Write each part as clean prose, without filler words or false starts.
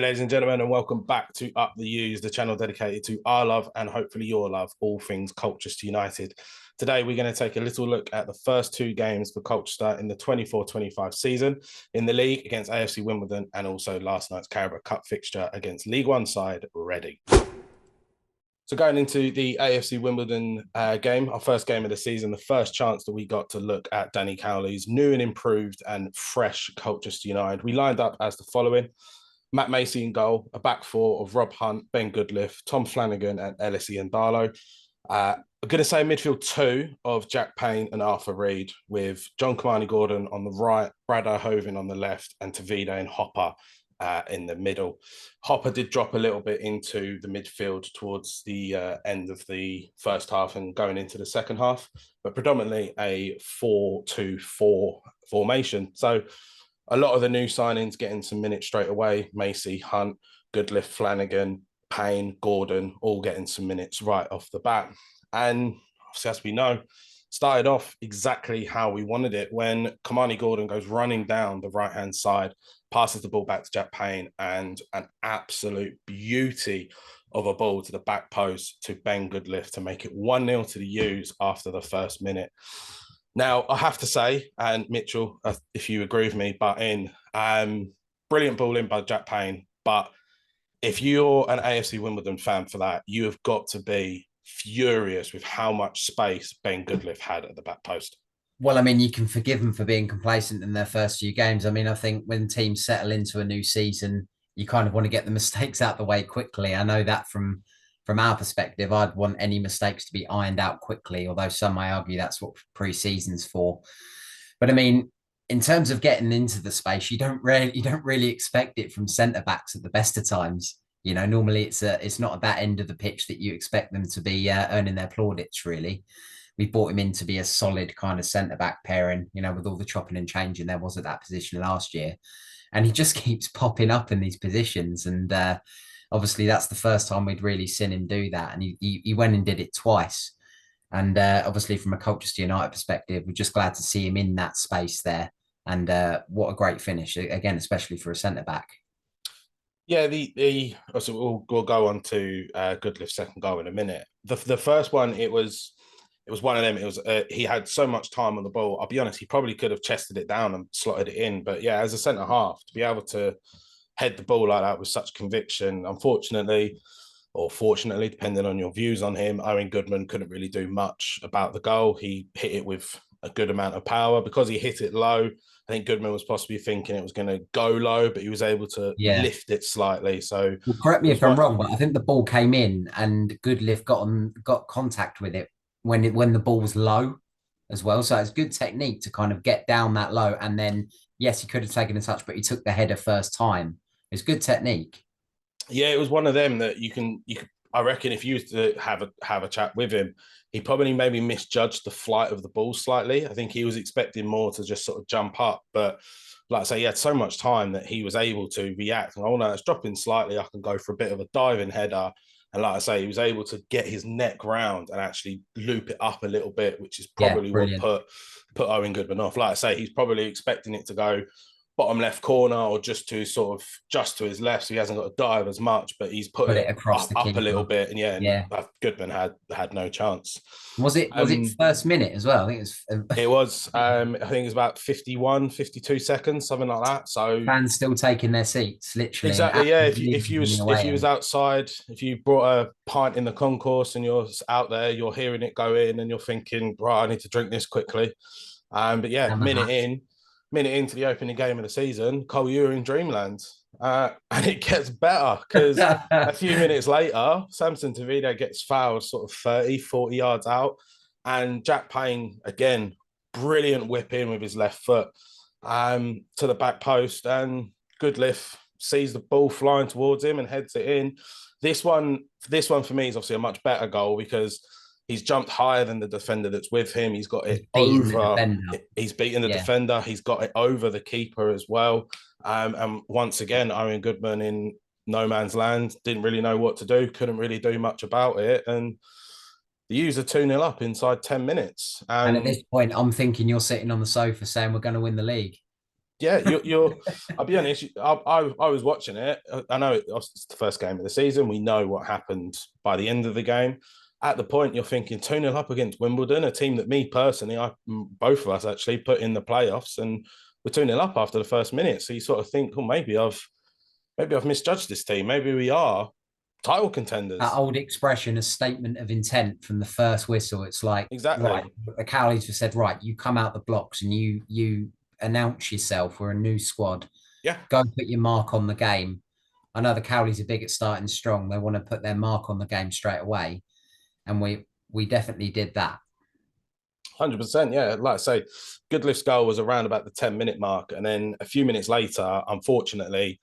ladies and gentlemen, and welcome back to Up the U's, the channel dedicated to our love and hopefully your love, all things Colchester United. Today, we're going to take a little look at the first two games for Colchester in the 24-25 season in the league against AFC Wimbledon and also last night's Carabao Cup fixture against League One side Reading. So going into the AFC Wimbledon game, our first game of the season, the first chance that we got to look at Danny Cowley's new and improved and fresh Colchester United, we lined up as the following. Matt Macy in goal, a back four of Rob Hunt, Ben Goodliff, Tom Flanagan and Ellis and Darlow. I'm going to say midfield two of Jack Payne and Arthur Reed with John Kamani-Gordon on the right, Brad O'Hoven on the left and Tavida and Hopper in the middle. Hopper did drop a little bit into the midfield towards the end of the first half and going into the second half, but predominantly a 4-2-4 formation. So a lot of the new signings getting some minutes straight away. Macy, Hunt, Goodliff, Flanagan, Payne, Gordon, all getting some minutes right off the bat. And as we know, started off exactly how we wanted it when Kamani-Gordon goes running down the right-hand side, passes the ball back to Jack Payne, and an absolute beauty of a ball to the back post to Ben Goodliff to make it 1-0 to the U's after the first minute. Now, I have to say, and Mitchell, if you agree with me, but brilliant ball in by Jack Payne. But if you're an AFC Wimbledon fan for that, you have got to be furious with how much space Ben Goodliff had at the back post. Well, I mean, you can forgive them for being complacent in their first few games. I mean, I think when teams settle into a new season, you kind of want to get the mistakes out the way quickly. I know that from our perspective, I'd want any mistakes to be ironed out quickly, although some may argue that's what pre-season's for. But I mean, in terms of getting into the space, you don't really expect it from centre backs at the best of times. You know, normally it's not at that end of the pitch that you expect them to be earning their plaudits, really. We brought him in to be a solid kind of centre back pairing, you know, with all the chopping and changing there was at that position last year. And he just keeps popping up in these positions. And obviously, that's the first time we'd really seen him do that. And he went and did it twice. And obviously, from a Colchester United perspective, we're just glad to see him in that space there. And what a great finish, again, especially for a centre-back. Yeah, also we'll go on to Goodliff's second goal in a minute. The first one, it was one of them. It was he had so much time on the ball. I'll be honest, he probably could have chested it down and slotted it in. But yeah, as a centre half, to be able to head the ball like that with such conviction, unfortunately, or fortunately, depending on your views on him, Owen Goodman couldn't really do much about the goal. He hit it with a good amount of power. Because he hit it low, I think Goodman was possibly thinking it was going to go low, but he was able to lift it slightly. So, well, correct me if I'm wrong, but I think the ball came in and Goodliff got contact with it when the ball was low as well. So it's good technique to kind of get down that low. And then, yes, he could have taken a touch, but he took the header first time. It's good technique. Yeah, it was one of them that you could. I reckon if you used to have a chat with him, he probably maybe misjudged the flight of the ball slightly. I think he was expecting more to just sort of jump up, but like I say, he had so much time that he was able to react. And oh no, it's dropping slightly. I can go for a bit of a diving header. And like I say, he was able to get his neck round and actually loop it up a little bit, which is probably what put Owen Goodman off. Like I say, he's probably expecting it to go bottom left corner or just to his left, so he hasn't got to dive as much, but he's put it across up a little bit, and Goodman had no chance. Was it first minute as well? I think it was I think it was about 51 52 seconds, something like that. So fans still taking their seats, literally. Exactly. Yeah, if you was outside, if you brought a pint in the concourse and you're out there, you're hearing it go in and you're thinking, right, I need to drink this quickly. But yeah, minute into the opening game of the season, Cole, you're in dreamland. And it gets better because a few minutes later, Samson Tavida gets fouled sort of 30, 40 yards out. And Jack Payne, again, brilliant whip in with his left foot to the back post. And Goodliff sees the ball flying towards him and heads it in. This one for me is obviously a much better goal because he's jumped higher than the defender that's with him. He's got it over. He's beaten the defender. He's got it over the keeper as well. And once again, Owen Goodman in no man's land, didn't really know what to do, couldn't really do much about it. And the U's are 2-0 up inside 10 minutes. And at this point, I'm thinking you're sitting on the sofa saying we're going to win the league. Yeah, you're. I'll be honest. I was watching it. I know it's the first game of the season. We know what happened by the end of the game. At the point, you're thinking 2-0 up against Wimbledon, a team that me personally, both of us actually put in the playoffs, and we're 2-0 up after the first minute. So you sort of think, oh, maybe I've misjudged this team. Maybe we are title That contenders. old expression, a statement of intent from the first whistle. It's like, right, Exactly. the Cowleys have said, right, you come out the blocks and you announce yourself. We're a new squad. Yeah, Go put your mark on the game. I know the Cowleys are big at starting strong. They want to put their mark on the game straight away, and we definitely did that. 100%. Yeah, like I say, Goodliff's goal was around about the 10-minute mark, and then a few minutes later, unfortunately,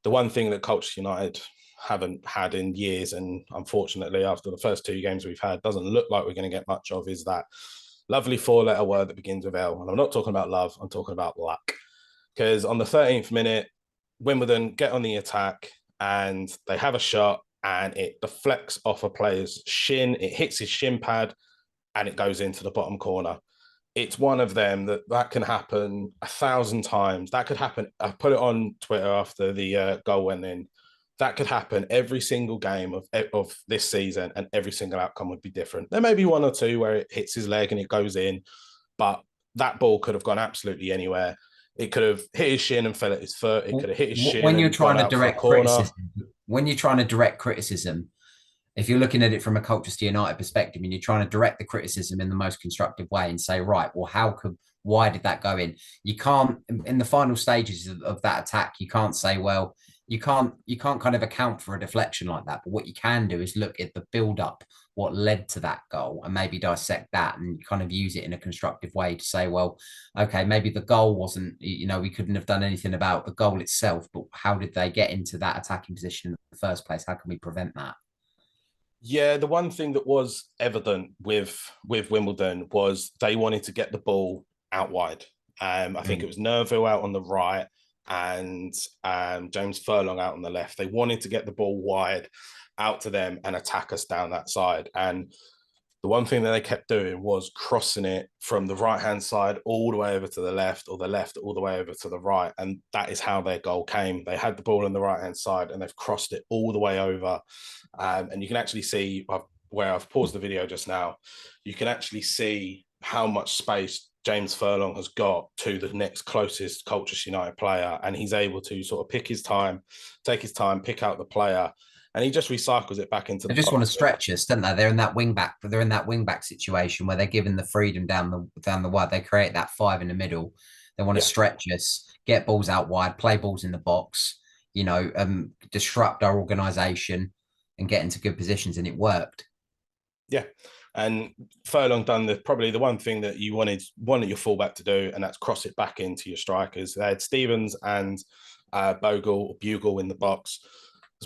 the one thing that Colchester United haven't had in years, and unfortunately, after the first two games we've had, doesn't look like we're going to get much of, is that lovely four-letter word that begins with L. And I'm not talking about love, I'm talking about luck. Because on the 13th minute, Wimbledon get on the attack and they have a shot and it deflects off a player's shin. It hits his shin pad and it goes into the bottom corner. It's one of them that can happen 1,000 times. That could happen. I put it on Twitter after the goal went in. That could happen every single game of this season, and every single outcome would be different. There may be one or two where it hits his leg and it goes in, but that ball could have gone absolutely anywhere. It could have hit his shin and fell at his foot. It could have hit his shin When you're and gone trying to out for a direct corner. criticism, when you're trying to direct criticism, if you're looking at it from a Colchester United perspective and you're trying to direct the criticism in the most constructive way and say, right, well, why did that go in? You can't, in the final stages of that attack, you can't say, well, you can't kind of account for a deflection like that. But what you can do is look at the build up, what led to that goal, and maybe dissect that and kind of use it in a constructive way to say, well, okay, maybe the goal wasn't, we couldn't have done anything about the goal itself, but how did they get into that attacking position in the first place? How can we prevent that? Yeah, the one thing that was evident with Wimbledon was they wanted to get the ball out wide. I think it was Nerville out on the right and James Furlong out on the left. They wanted to get the ball wide out to them and attack us down that side. And the one thing that they kept doing was crossing it from the right hand side all the way over to the left, or the left all the way over to the right. And that is how their goal came. They had the ball on the right hand side and they've crossed it all the way over. And you can actually see where I've paused the video just now, you can actually see how much space James Furlong has got to the next closest Colchester United player. And he's able to sort of pick his time, take his time, pick out the player, and he just recycles it back into They the just want to box. stretch us, don't they? They're in that wing back. They're in that wing back situation where they're given the freedom down the wide. They create that five in the middle. They want to Yeah. stretch us, get balls out wide, play balls in the box. Disrupt our organisation and get into good positions, and it worked. Yeah. And Furlong done probably the one thing that you wanted your fullback to do, and that's cross it back into your strikers. They had Stevens and Bogle or Bugle in the box.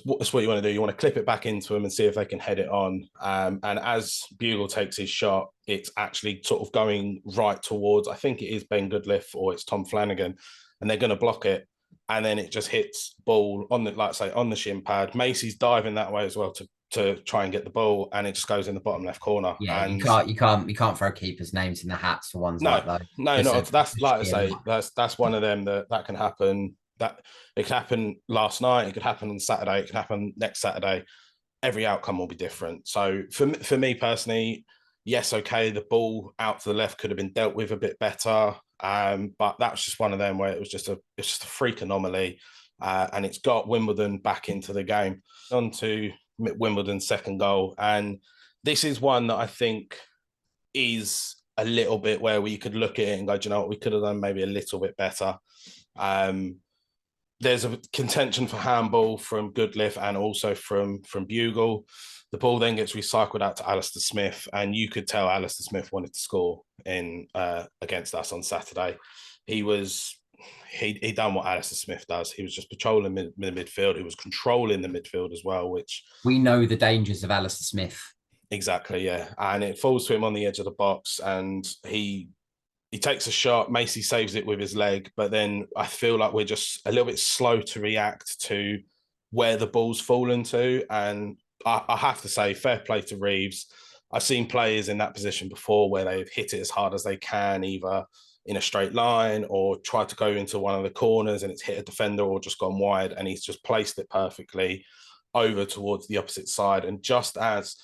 That's what you want to do. You want to clip it back into them and see if they can head it on. And as Bugle takes his shot, it's actually sort of going right towards, I think it is Ben Goodliff or it's Tom Flanagan, and they're going to block it. And then it just hits ball on the, like I say, on the shin pad. Macy's diving that way as well to try and get the ball, and it just goes in the bottom left corner. Yeah, And you can't throw keepers' names in the hats for ones no, like those. no, Just not that's just like I sheer say, luck. that's one of them that can happen. That it could happen last night, it could happen on Saturday, it could happen next Saturday. Every outcome will be different. So for me personally, yes, okay, the ball out to the left could have been dealt with a bit better, but that's just one of them where it's just a freak anomaly, and it's got Wimbledon back into the game. On to Wimbledon's second goal, and this is one that I think is a little bit where we could look at it and go, do you know what, we could have done maybe a little bit better. Um, there's a contention for handball from Goodliff and also from Bugle. The ball then gets recycled out to Alistair Smith, and you could tell Alistair Smith wanted to score in against us on Saturday. He done what Alistair Smith does. He was just patrolling the midfield. He was controlling the midfield as well, which We know the dangers of Alistair Smith. exactly, yeah. And it falls to him on the edge of the box, and he takes a shot. Macy saves it with his leg, but then I feel like we're just a little bit slow to react to where the ball's fallen to. And I have to say, fair play to Reeves. I've seen players in that position before where they've hit it as hard as they can, either in a straight line or tried to go into one of the corners and it's hit a defender or just gone wide, and he's just placed it perfectly over towards the opposite side. And just as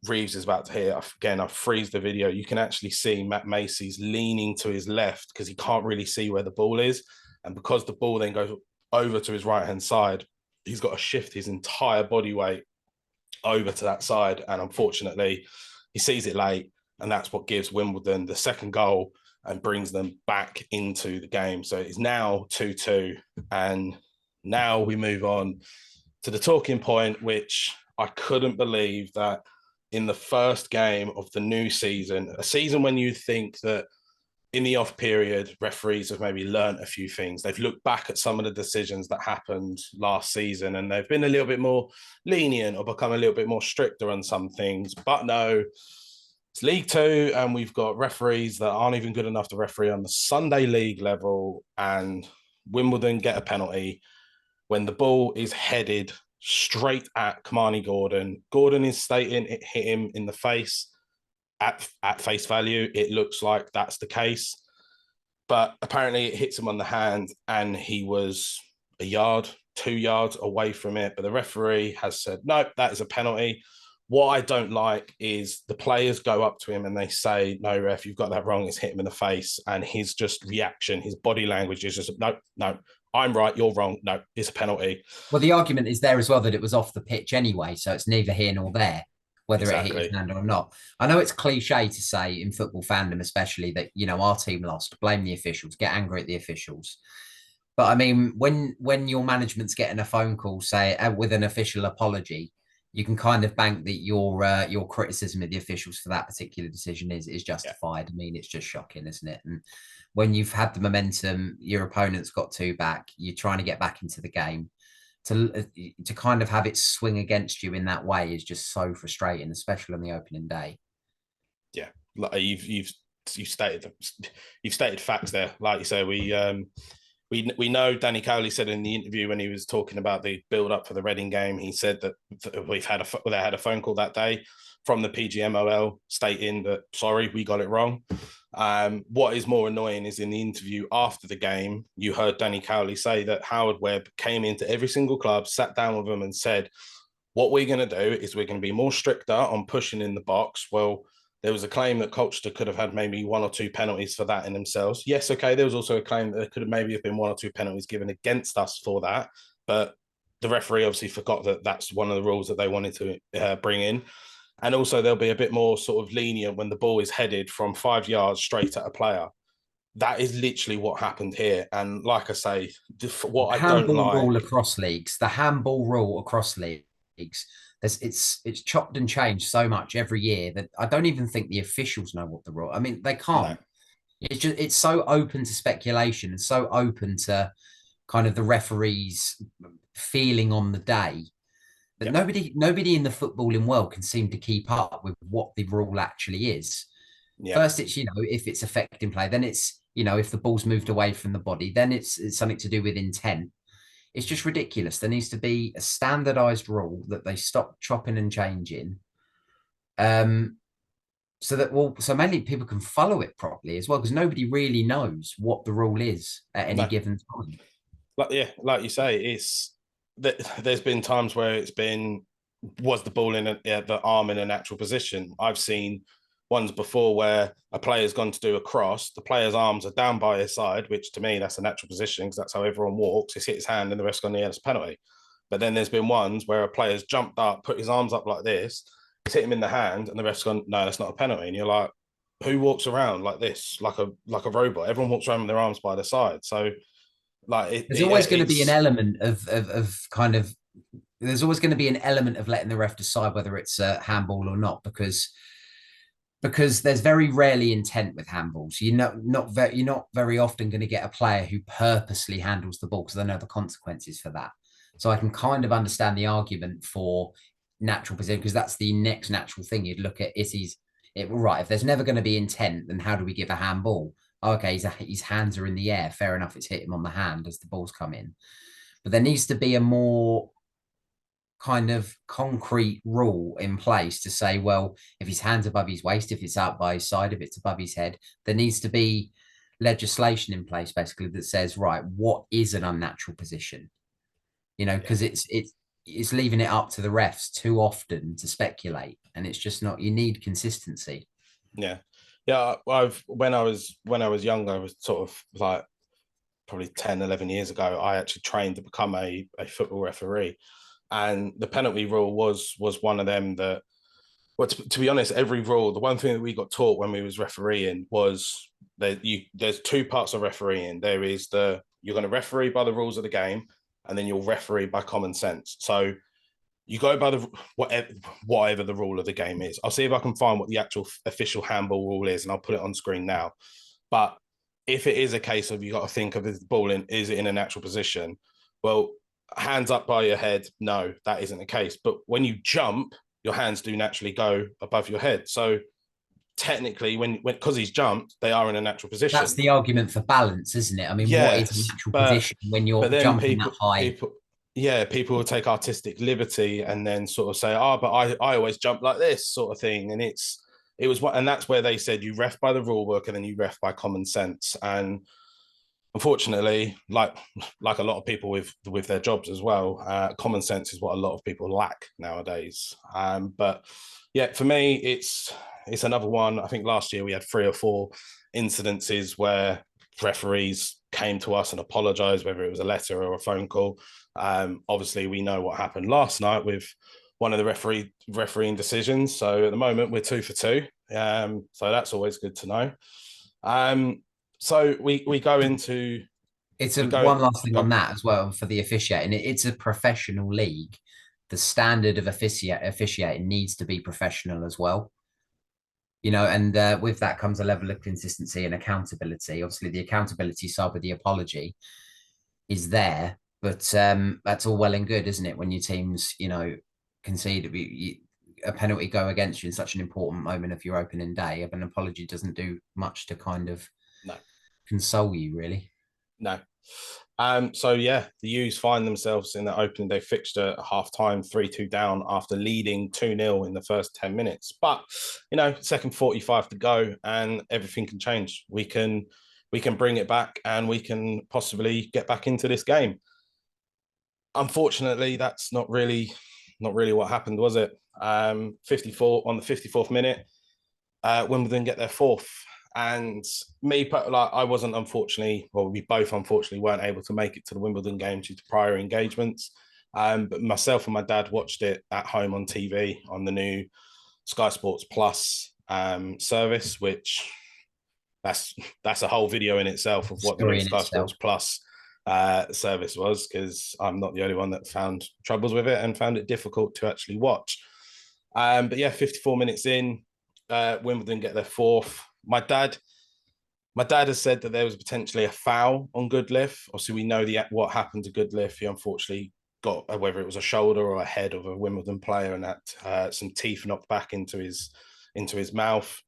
Reeves is about to hit, again, I freeze the video, you can actually see Matt Macy's leaning to his left because he can't really see where the ball is. And because the ball then goes over to his right-hand side, he's got to shift his entire body weight over to that side. And unfortunately, he sees it late, and that's what gives Wimbledon the second goal and brings them back into the game. So it's now 2-2. And now we move on to the talking point, which I couldn't believe that in the first game of the new season, a season when you think that in the off period, referees have maybe learned a few things. They've looked back at some of the decisions that happened last season and they've been a little bit more lenient or become a little bit more stricter on some things. But no, it's League Two, and we've got referees that aren't even good enough to referee on the Sunday League level. And Wimbledon get a penalty when the ball is headed straight at Kamani Gordon. Gordon is stating it hit him in the face. At face value, it looks like that's the case. But apparently it hits him on the hand and he was a yard, 2 yards away from it. But the referee has said, no, that is a penalty. What I don't like is the players go up to him and they say, no, ref, you've got that wrong. It's hit him in the face. And his just reaction, his body language is just, no, I'm right, you're wrong. No, it's a penalty. Well, the argument is there as well that it was off the pitch anyway. So it's neither here nor there, whether Exactly. it hit his hand or not. I know it's cliche to say in football fandom, especially, that, you know, our team lost, blame the officials, get angry at the officials. But I mean, when your management's getting a phone call, say, with an official apology, you can kind of bank that your criticism of the officials for that particular decision is justified. Yeah. I mean, it's just shocking, isn't it? And when you've had the momentum, your opponent's got 2 back, you're trying to get back into the game. To kind of have it swing against you in that way is just so frustrating, especially on the opening day. Yeah, like you've stated facts there. Like you say, we know Danny Cowley said in the interview when he was talking about the build up for the Reading game, he said that they had a phone call that day from the PGMOL stating that, sorry, we got it wrong. What is more annoying is in the interview after the game, you heard Danny Cowley say that Howard Webb came into every single club, sat down with them and said, what we're going to do is we're going to be more stricter on pushing in the box. Well, there was a claim that Colchester could have had maybe 1 or 2 penalties for that in themselves. Yes, okay, there was also a claim that there could have maybe been 1 or 2 penalties given against us for that. But the referee obviously forgot that that's one of the rules that they wanted to bring in. And also there'll be a bit more sort of lenient when the ball is headed from 5 yards straight at a player. That is literally what happened here. And like I say, what I don't like... Rule across leagues, the handball rule across leagues, it's chopped and changed so much every year that I don't even think the officials know what the rule. I mean, they can't. No. It's so open to speculation and so open to kind of the referees feeling on the day that nobody in the footballing world can seem to keep up with what the rule actually is. Yeah. First, it's, you know, if it's affecting play, then it's, you know, if the ball's moved away from the body, then it's something to do with intent. It's just ridiculous. There needs to be a standardized rule that they stop chopping and changing. So mainly people can follow it properly as well, because nobody really knows what the rule is at any given time. Like you say, there's been times where it's been, was the ball in the arm in a natural position? I've seen ones before where a player's gone to do a cross, the player's arms are down by his side, which to me, that's a natural position because that's how everyone walks. He's hit his hand and the rest gone the other penalty. But then there's been ones where a player's jumped up, put his arms up like this, it's hit him in the hand and the rest gone, no, that's not a penalty. And you're like, who walks around like this, like a robot? Everyone walks around with their arms by their side. So like there's always going to be an element of kind of, there's always going to be an element of letting the ref decide whether it's a handball or not, because there's very rarely intent with handballs. You're not very often going to get a player who purposely handles the ball because they know the consequences for that. So I can kind of understand the argument for natural position, because that's the next natural thing you'd look at. Right, if there's never going to be intent, then how do we give a handball? Okay, his hands are in the air. Fair enough, it's hit him on the hand as the ball's come in. But there needs to be a more kind of concrete rule in place to say, well, if his hand's above his waist, if it's out by his side, if it's above his head, there needs to be legislation in place basically that says, right, what is an unnatural position? You know, Yeah. because it's leaving it up to the refs too often to speculate, and it's just not. You need consistency. Yeah. Yeah. I've when I was younger, I was sort of like probably 10, 11 years ago, I actually trained to become a football referee. And the penalty rule was one of them that, well, to be honest, every rule, the one thing that we got taught when we was refereeing was that there's two parts of refereeing. There is you're going to referee by the rules of the game, and then you'll referee by common sense. So you go by the whatever the rule of the game is. I'll see if I can find what the actual official handball rule is, and I'll put it on screen now. But if it is a case of you got to think of the ball is it in a natural position? Well, hands up by your head, no, that isn't the case. But when you jump, your hands do naturally go above your head. So technically, when because he's jumped, they are in a natural That's position. the argument for balance, isn't it? I mean, what is a Yes, natural but position when but you're then jumping that people high? people yeah, people will take artistic liberty and then sort of say, oh, but I always jump like this sort of thing. And it was what, and that's where they said you ref by the rule book and then you ref by common sense. And unfortunately, like a lot of people with their jobs as well, common sense is what a lot of people lack nowadays. But yeah, for me, it's another one. I think last year we had 3 or 4 incidences where referees came to us and apologized, whether it was a letter or a phone call. Obviously, we know what happened last night with one of the refereeing decisions. So at the moment, we're 2 for 2. So that's always good to know. So we go into It's we a go one last thing on go that as well for the officiating. It's a professional league. The standard of officiating needs to be professional as well. You know, and with that comes a level of consistency and accountability. Obviously, the accountability side with the apology is there, but that's all well and good, isn't it? When your teams, you know, concede a penalty go against you in such an important moment of your opening day, an apology doesn't do much to kind of no console you, really. no. So yeah, the U's find themselves in the opening day fixture at half time, 3-2 down after leading 2-0 in the first 10 minutes. But second 45 to go, and everything can change. We can bring it back and we can possibly get back into this game. Unfortunately, that's not really what happened, was it? 54 on the 54th minute, Wimbledon get their fourth. And me, like I wasn't unfortunately, well, we both unfortunately weren't able to make it to the Wimbledon game due to prior engagements. But myself and my dad watched it at home on TV on the new Sky Sports Plus service, which that's a whole video in itself of what the new Story in Sky itself. Sports Plus service was, because I'm not the only one that found troubles with it and found it difficult to actually watch. But yeah, 54 minutes in, Wimbledon get their fourth. My dad has said that there was potentially a foul on Goodliff. Obviously, we know what happened to Goodliff. He unfortunately got, whether it was a shoulder or a head of a Wimbledon player, and that some teeth knocked back into his mouth.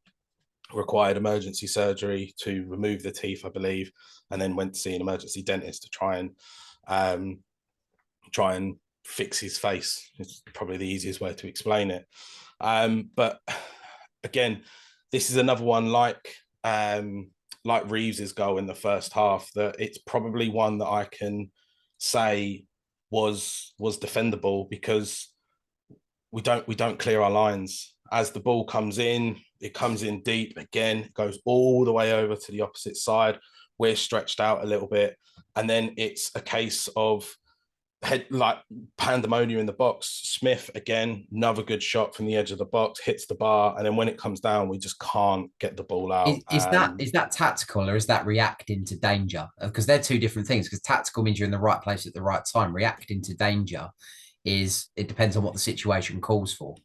Required emergency surgery to remove the teeth, I believe, and then went to see an emergency dentist to try and fix his face. It's probably the easiest way to explain it. But again, this is another one like Reeves's goal in the first half, that it's probably one that I can say was defendable, because we don't clear our lines. As the ball comes in, it comes in deep again, it goes all the way over to the opposite side. We're stretched out a little bit, and then it's a case of like pandemonium in the box. Smith again, another good shot from the edge of the box, hits the bar, and then when it comes down, we just can't get the ball out. Is that tactical, or is that reacting to danger? Because they're two different things. Because tactical means you're in the right place at the right time. Reacting to danger it depends on what the situation calls for.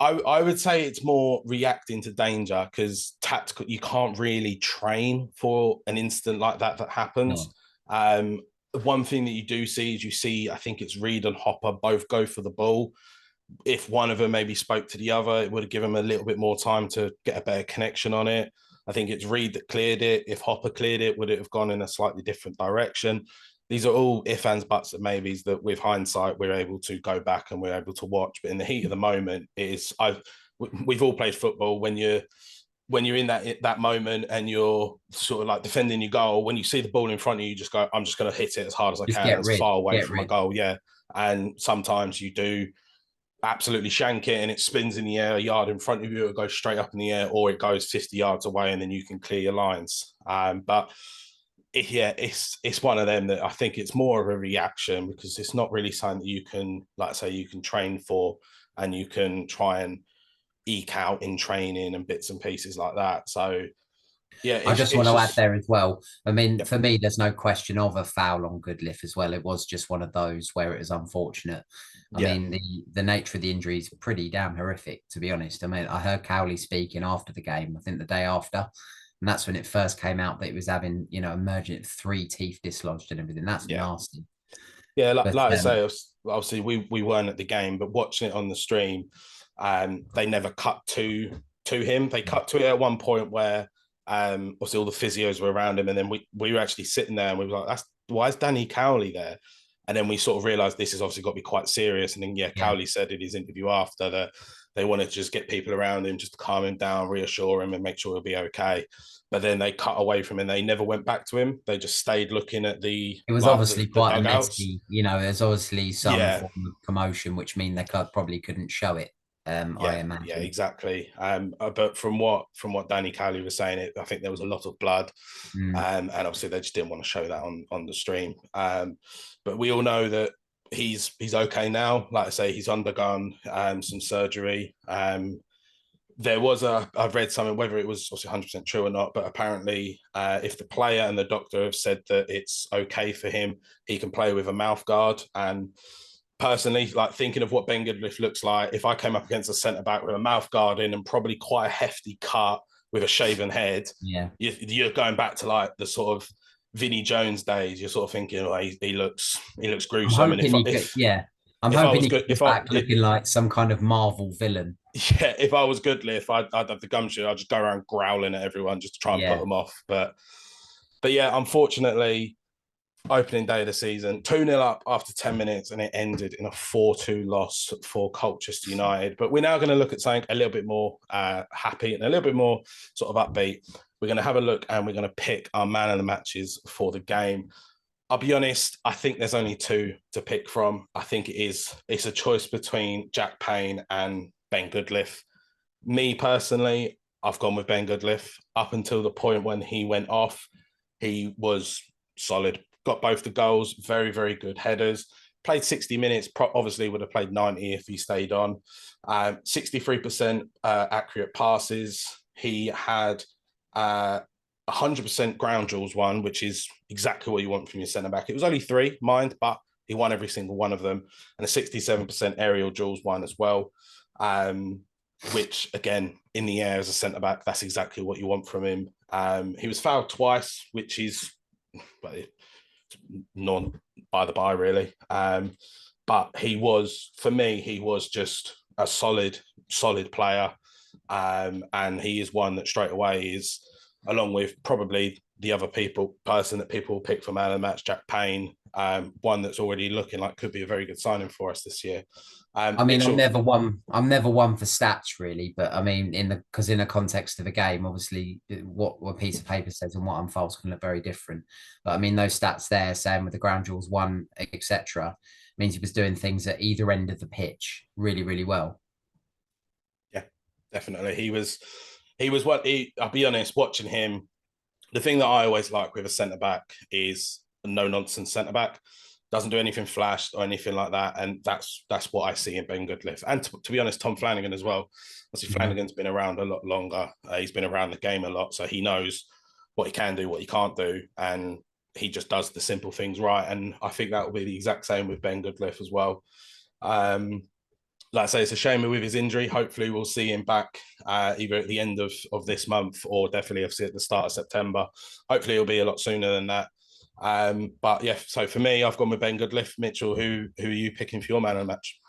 I would say it's more reacting to danger, because tactical, you can't really train for an instant like that happens. No. One thing that you do see is I think it's Reed and Hopper both go for the ball. If one of them maybe spoke to the other, it would have given them a little bit more time to get a better connection on it. I think it's Reed that cleared it. If Hopper cleared it, would it have gone in a slightly different direction? These are all if, ands, buts, and maybes that with hindsight, we're able to go back and we're able to watch. But in the heat of the moment, we've all played football. When when you're in that moment and you're sort of like defending your goal, when you see the ball in front of you, you just go, I'm just going to hit it as hard as I Just can, get as rid, far away get from my rid. goal. Yeah. And sometimes you do absolutely shank it and it spins in the air a yard in front of you, it goes straight up in the air, or it goes 50 yards away and then you can clear your lines. But it's one of them that I think it's more of a reaction, because it's not really something that you can, like say, you can train for and you can try and eke out in training and bits and pieces like that. So yeah, I just want it's to add just there as well. I mean, yeah, for me, there's no question of a foul on Goodliff as well. It was just one of those where it was unfortunate. I yeah, mean, the nature of the injury is pretty damn horrific, to be honest. I mean, I heard Cowley speaking after the game, I think the day after, and that's when it first came out that he was having, emergent 3 teeth dislodged and everything. That's yeah. nasty. Yeah, But like I say, obviously we weren't at the game, but watching it on the stream, they never cut to him. They cut to it at one point where obviously all the physios were around him, and then we were actually sitting there and we were like, "That's why is Danny Cowley there?" And then we sort of realised this has obviously got to be quite serious. And then yeah, Cowley said in his interview after that they wanted to just get people around him, just to calm him down, reassure him, and make sure he'll be okay. But then they cut away from him and they never went back to him. They just stayed looking at it was like obviously the quite a dugouts. messy, there's obviously some Yeah, form of commotion, which mean they probably couldn't show it, I yeah, imagine. exactly. But from what Danny Cowley was saying, I think there was a lot of blood, Mm. and obviously they just didn't want to show that on the stream. But we all know that he's okay now. Like I say, he's undergone some surgery. I've read something, whether it was obviously 100% true or not, but apparently, if the player and the doctor have said that it's okay for him, he can play with a mouth guard. And personally, like thinking of what Ben Goodliff looks like, if I came up against a centre back with a mouth guard in and probably quite a hefty cut with a shaven head, Yeah. you're going back to like the sort of Vinnie Jones days. You're sort of thinking, oh, he looks I'm gruesome. And hoping he could, yeah. I'm if I hoping was he good, comes back looking like some kind of Marvel villain. yeah, if I was Goodliff, I'd have the gumshoe. I'd just go around growling at everyone just to try and put Yeah. them off. But yeah, unfortunately, opening day of the season, 2-0 up after 10 minutes, and it ended in a 4-2 loss for Colchester United. But we're now going to look at something a little bit more happy and a little bit more sort of upbeat. We're going to have a look and we're going to pick our man of the matches for the game. I'll be honest, I think there's only two to pick from. I think it's a choice between Jack Payne and Ben Goodliff. Me personally, I've gone with Ben Goodliff. Up until the point when he went off, he was solid. Got both the goals, very, very good headers. Played 60 minutes, obviously would have played 90 if he stayed on. 63% accurate passes. He had 100% ground duels won, which is exactly what you want from your centre back. It was only 3, mind, but he won every single one of them. And a 67% aerial duels won as well. Which again, in the air as a centre back, that's exactly what you want from him. He was fouled twice, which is non by the by, really. But for me, he was just a solid player. And he is one that straight away is, along with probably the other person that people will pick for man of the match, Jack Payne, one that's already looking like could be a very good signing for us this year. I mean, Mitchell, I'm never one for stats really, but I mean, because in the context of a game, obviously, what a piece of paper says and what unfolds can look very different. But I mean, those stats there, saying with the ground duels won, etc., means he was doing things at either end of the pitch really, really well. yeah, definitely. He was what he. I'll be honest, watching him, the thing that I always like with a centre back is a no nonsense centre back. Doesn't do anything flashed or anything like that, and that's what I see in Ben Goodliff. And to be honest, Tom Flanagan as well. Obviously, Mm. Flanagan's been around a lot longer. He's been around the game a lot, so he knows what he can do, what he can't do, and he just does the simple things right. And I think that will be the exact same with Ben Goodliff as well. Um, like I say, it's a shame with his injury. Hopefully, we'll see him back either at the end of this month or definitely at the start of September. Hopefully, it'll be a lot sooner than that. But yeah, so for me, I've gone with Ben Goodliff. Mitchell, who are you picking for your man of the match?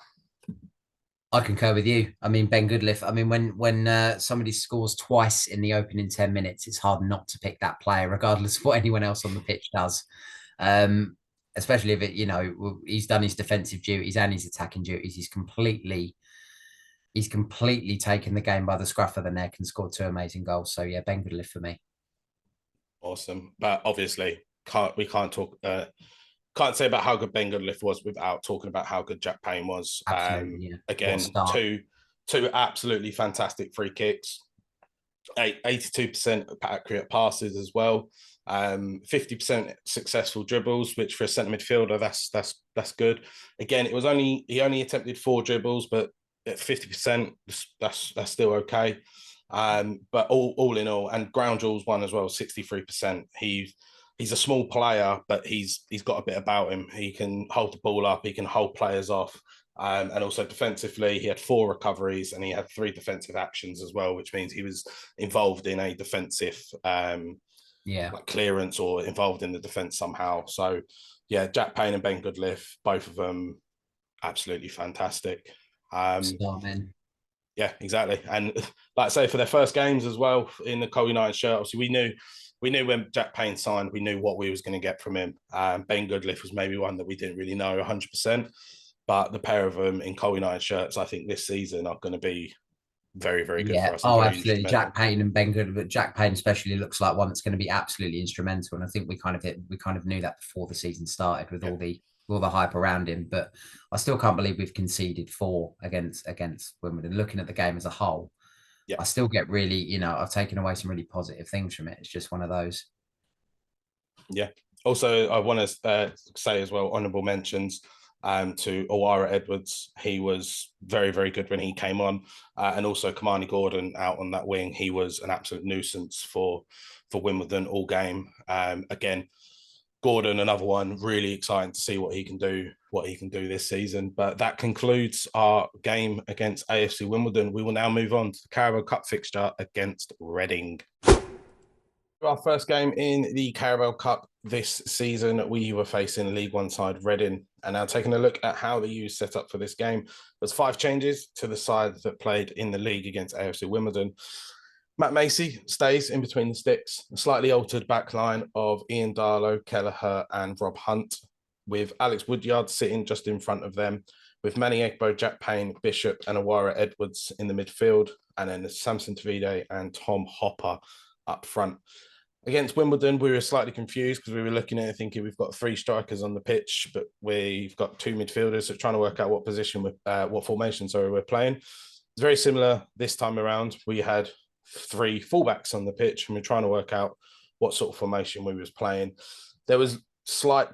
I concur with you. I mean, Ben Goodliff. I mean, when somebody scores twice in the opening 10 minutes, it's hard not to pick that player, regardless of what anyone else on the pitch does. Um, Especially if he's done his defensive duties and his attacking duties. He's completely he's completely taken the game by the scruff of the neck and scored 2 amazing goals. So yeah, Ben Goodliff for me. Awesome. But obviously, we can't talk can't say about how good Ben Goodliff was without talking about how good Jack Payne was. Absolutely, yeah. What a Again, start. two absolutely fantastic free kicks, 82% accurate passes as well. 50% successful dribbles, which for a centre midfielder, that's good. Again, he only attempted 4 dribbles, but at 50%, that's still okay. But all in all, and ground duels won as well, 63%. He's a small player, but he's got a bit about him. He can hold the ball up, he can hold players off. And also defensively, he had 4 recoveries and he had 3 defensive actions as well, which means he was involved in a defensive like clearance or involved in the defense somehow. So yeah, Jack Payne and Ben Goodliff, both of them absolutely fantastic. Start, man. Yeah, exactly. And like I say, for their first games as well in the Cole United shirt, obviously we knew when Jack Payne signed, we knew what we was going to get from him. Ben Goodliff was maybe one that we didn't really know 100%, but the pair of them in Cole United shirts, I think this season are going to be very, very good Yeah. for us and Oh, very absolutely. instrumental. Jack Payne and Ben Good, but Jack Payne especially looks like one that's going to be absolutely instrumental. And I think we kind of knew that before the season started with Yeah, all the hype around him. But I still can't believe we've conceded 4 against Wimbledon. Looking at the game as a whole, yeah, I still get really, I've taken away some really positive things from it. It's just one of those. yeah. Also, I want to say as well, honourable mentions to Owara Edwards. He was very, very good when he came on, and also Kamani Gordon out on that wing. He was an absolute nuisance for Wimbledon all game. Again, Gordon, another one, really exciting to see what he can do this season. But that concludes our game against AFC Wimbledon. We will now move on to the Carabao Cup fixture against Reading. Our first game in the Carabao Cup this season, we were facing League One side Reading. And now taking a look at how the U's set up for this game, there's 5 changes to the side that played in the league against AFC Wimbledon. Matt Macy stays in between the sticks, a slightly altered back line of Ian Darlow, Kelleher, and Rob Hunt, with Alex Woodyard sitting just in front of them, with Manny Egbo, Jack Payne, Bishop, and Owara Edwards in the midfield, and then Samson Tavide and Tom Hopper up front. Against Wimbledon, we were slightly confused because we were looking at it thinking we've got 3 strikers on the pitch, but we've got 2 midfielders, so trying to work out what position, what formation, we're playing. It's very similar this time around. We had 3 fullbacks on the pitch, and we're trying to work out what sort of formation we was playing. There was slight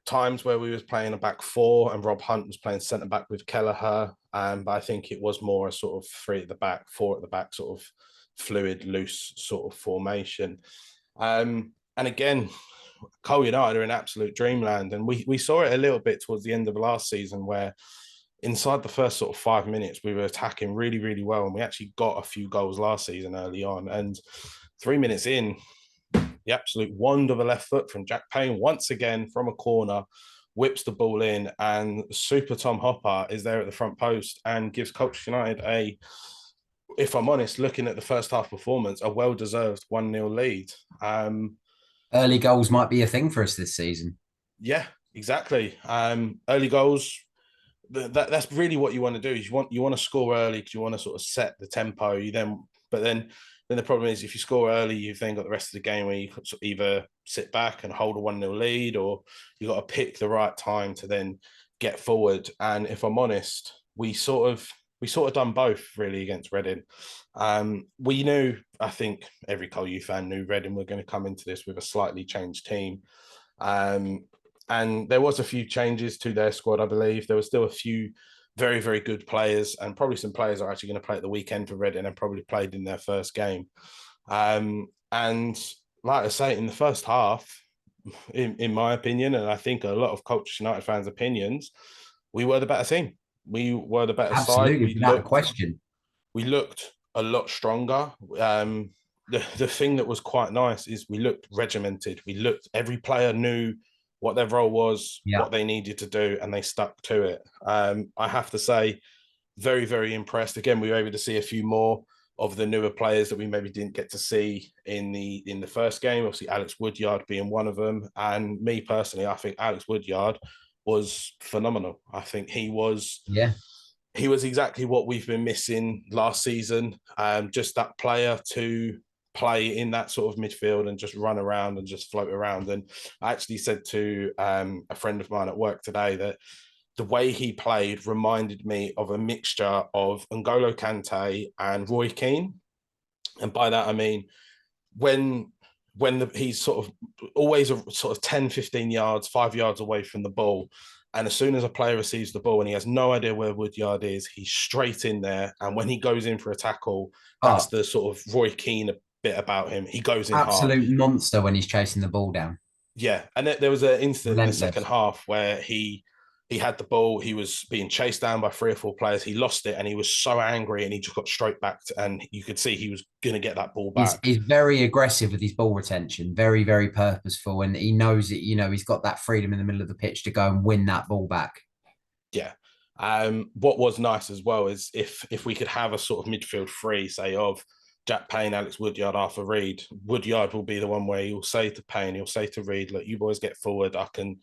times where we was playing a back 4, and Rob Hunt was playing centre back with Kelleher, but I think it was more a sort of 3 at the back, 4 at the back, sort of fluid, loose sort of formation. And again, Cole United are in absolute dreamland. And we saw it a little bit towards the end of last season where inside the first sort of 5 minutes, we were attacking really, really well. And we actually got a few goals last season early on. And 3 minutes in, the absolute wand of a left foot from Jack Payne, once again from a corner, whips the ball in. And Super Tom Hopper is there at the front post and gives Colchester United if I'm honest, looking at the first half performance, a well-deserved 1-0 lead. Early goals might be a thing for us this season. Yeah, exactly. Early goals, that's really what you want to do. Is you want to score early because you want to sort of set the tempo. But then the problem is if you score early, you've then got the rest of the game where you could either sit back and hold a 1-0 lead, or you got to pick the right time to then get forward. And if I'm honest, we sort of done both really against Reading. We knew, I think every Col U fan knew Reading were going to come into this with a slightly changed team. And there was a few changes to their squad, I believe. There were still a few very, very good players, and probably some players are actually going to play at the weekend for Reading and probably played in their first game. And like I say, in the first half, in my opinion, and I think a lot of Colchester United fans' opinions, we were the better team. We were the better side. Absolutely, without a question. We looked a lot stronger. The thing that was quite nice is we looked regimented. Every player knew what their role was, what they needed to do, and they stuck to it. I have to say, very, very impressed. Again, we were able to see a few more of the newer players that we maybe didn't get to see in the first game. Obviously, Alex Woodyard being one of them. And me personally, I think Alex Woodyard was phenomenal. I think he was he was exactly what we've been missing last season. Just that player to play in that sort of midfield and just run around and just float around. And I actually said to a friend of mine at work today that the way he played reminded me of a mixture of N'Golo Kante and Roy Keane. And by that, I mean, when he's sort of always a sort of 10, 15 yards, 5 yards away from the ball. And as soon as a player receives the ball and he has no idea where Woodyard is, he's straight in there. And when he goes in for a tackle, that's Oh, the sort of Roy Keane bit about him. He goes in hard. absolute monster when he's chasing the ball down. Yeah, and there was an incident in the second Relentless. half where he had the ball, he was being chased down by 3 or 4 players, he lost it, and he was so angry, and he just got straight back, and you could see he was going to get that ball back. He's very aggressive with his ball retention, very, very purposeful, and he knows that, he's got that freedom in the middle of the pitch to go and win that ball back. Yeah. What was nice as well is if we could have a sort of midfield three, say of Jack Payne, Alex Woodyard, Arthur Reed. Woodyard will be the one where he'll say to Payne, he'll say to Reed, look, you boys get forward.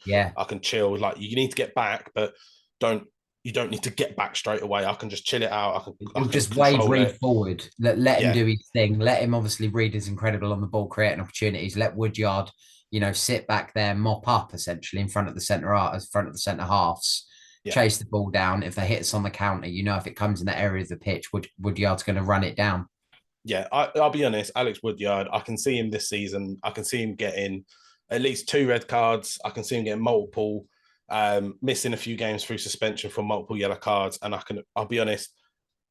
Yeah. I can chill. Like you need to get back, but you don't need to get back straight away. I can just chill it out. I He'll can just wave control Reed it. forward. Let him Yeah. do his thing. Let him obviously Reed is incredible on the ball, creating opportunities. Let Woodyard, sit back there, mop up essentially in front of the front of the centre halves, Yeah. chase the ball down. If they hit us on the counter, if it comes in that area of the pitch, Woodyard's going to run it down. Yeah, I'll be honest, Alex Woodyard, I can see him this season. I can see him getting at least 2 red cards. I can see him getting multiple, missing a few games through suspension for multiple yellow cards. And I'll be honest,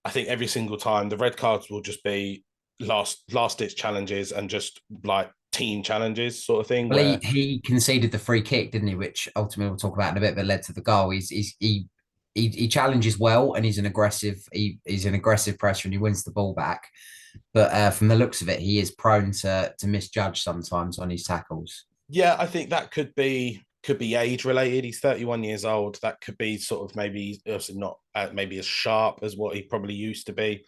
I think every single time the red cards will just be last ditch challenges and just like team challenges sort of thing Well, he, where he conceded the free kick, didn't he? Which ultimately we'll talk about in a bit, but led to the goal. He challenges well, and he's an aggressive presser, and he wins the ball back. But from the looks of it, he is prone to misjudge sometimes on his tackles. yeah, I think that could be age related. He's 31 years old. That could be sort of maybe obviously not maybe as sharp as what he probably used to be.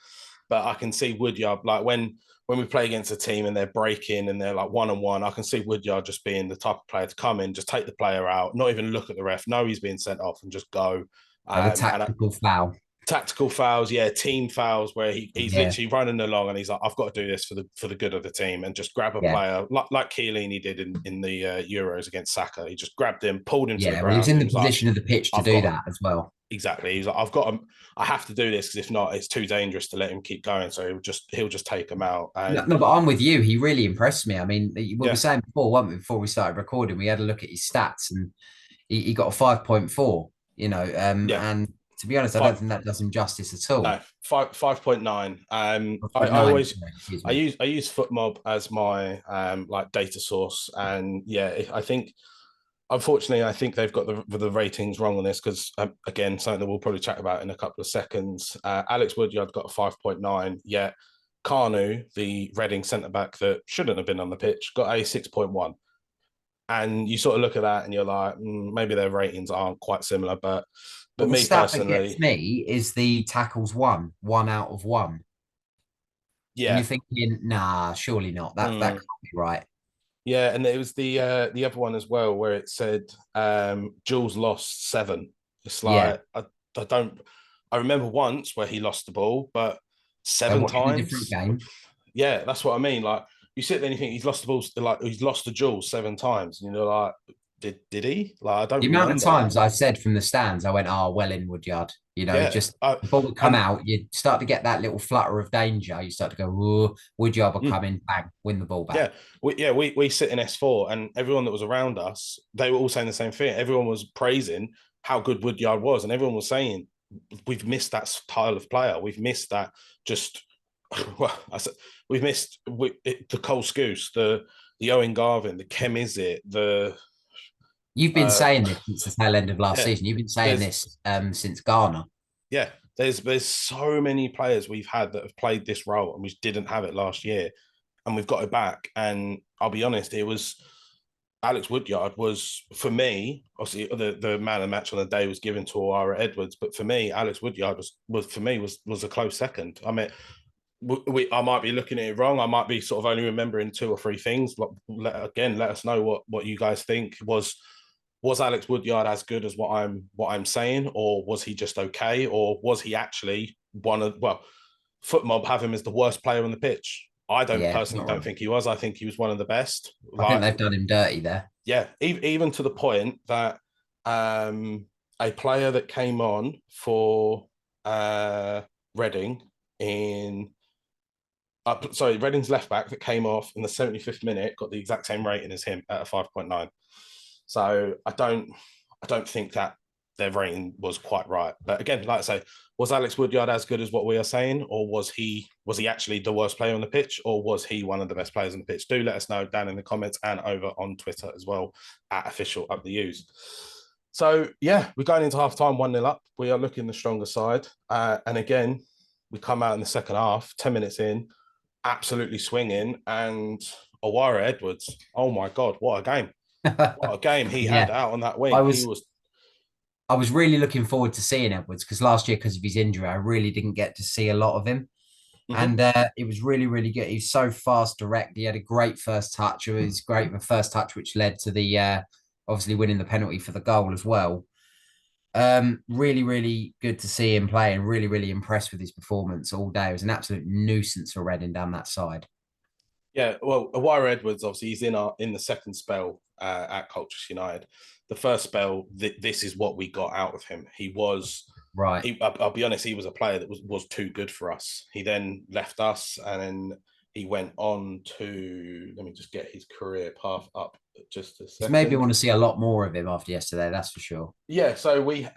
But I can see Woodyard like when we play against a team and they're breaking and they're like 1-on-1, I can see Woodyard just being the type of player to come in, just take the player out, not even look at the ref, know he's being sent off and just go. The And tactical foul. tactical fouls, yeah, team fouls where he's Yeah, literally running along and he's like, I've got to do this for the good of the team and just grab a yeah, player like Chiellini did in the Euros against Saka. He just grabbed him, pulled him to the yeah. Well, he was ground, in and the he was like, position of the pitch to I've do got that as well. exactly. He's like, I have to do this because if not, it's too dangerous to let him keep going. So he'll just take him out. No, And no, but I'm with you. He really impressed me. I mean, we were yeah, saying before, weren't we, before we started recording, we had a look at his stats, and he got a 5.4. yeah, And to be honest, I don't five, think that does him justice at all. no, 5.9. I 5.9, always excuse I me. use FootMob as my like data source, and yeah, I think unfortunately, I think they've got the ratings wrong on this because, again, something that we'll probably chat about in a couple of seconds. Alex Woodyard got a 5.9, yet Carnu, the Reading centre back that shouldn't have been on the pitch, got a 6.1. And you sort of look at that and you're like, maybe their ratings aren't quite similar. But Well, the me stat that gets personally, me is the tackles one out of one. And you're yeah. thinking, nah, surely not. That Mm, can't be right. yeah, and it was the other one as well where it said Jules lost 7. It's Yeah. like I don't I remember once where he lost the ball, but They're seven watching a different times. game. Yeah, that's what I mean. Like you sit there and you think he's lost the ball, like he's lost the Jules 7 times, and you're like, did he? Like I The don't amount of remember that. times I said from the stands, I went, oh, well in Woodyard. Yeah, Just the ball would come and out, you start to get that little flutter of danger. You start to go, oh, Woodyard will mm, come in, bang, win the ball back. we sit in S4, and everyone that was around us, they were all saying the same thing. Everyone was praising how good Woodyard was, and everyone was saying we've missed that style of player. We've missed that just well, we've missed the Cole Scouse, the Owen Garvin, the Kem Izzet, the You've been uh, saying this since the tail end of last yeah. season. You've been saying There's this since Ghana. yeah, there's so many players we've had that have played this role and we didn't have it last year, and we've got it back. And I'll be honest, it was Alex Woodyard was for me. Obviously, the man of the match on the day was given to O'Ara Edwards, but for me, Alex Woodyard was a close second. I mean, I might be looking at it wrong. I might be sort of only remembering 2 or 3 things. Let us know what you guys think. Was was Alex Woodyard as good as what I'm saying, or was he just okay, or was he actually one of Footmob have him as the worst player on the pitch? I don't Yeah, personally not don't right. think he was. I think he was one of the best. I think Like, they've done him dirty there. yeah, even to the point that um, a player that came on for Reading in Reading's left back that came off in the 75th minute got the exact same rating as him at a 5.9. So I don't think that their rating was quite right. But again, like I say, was Alex Woodyard as good as what we are saying, or was he actually the worst player on the pitch, or was he one of the best players on the pitch? Do let us know down in the comments and over on Twitter as well at official up the U's. So yeah, we're going into half time 1-0 up. We are looking the stronger side. And again, we come out in the second half, 10 minutes in, absolutely swinging. And Awara Edwards, oh my God, what a game. What a game he had Yeah, out on that I wing. He was was, I was really looking forward to seeing Edwards because last year, because of his injury, I really didn't get to see a lot of him. mhm. And it was really, really good. He's so fast, direct. He had a great first touch. It was great, the first touch, which led to the obviously winning the penalty for the goal as well. Really, really good to see him play and really, really impressed with his performance all day. It was an absolute nuisance for Reading down that side. Yeah, well, Awara Edwards, obviously, he's in the second spell at Colchester United. The first spell, this is what we got out of him. Right. I'll be honest, he was a player that was too good for us. He then left us, and then he went on to, let me just get his career path up just a It's made me second. want to see a lot more of him after yesterday, that's for sure. Yeah, so we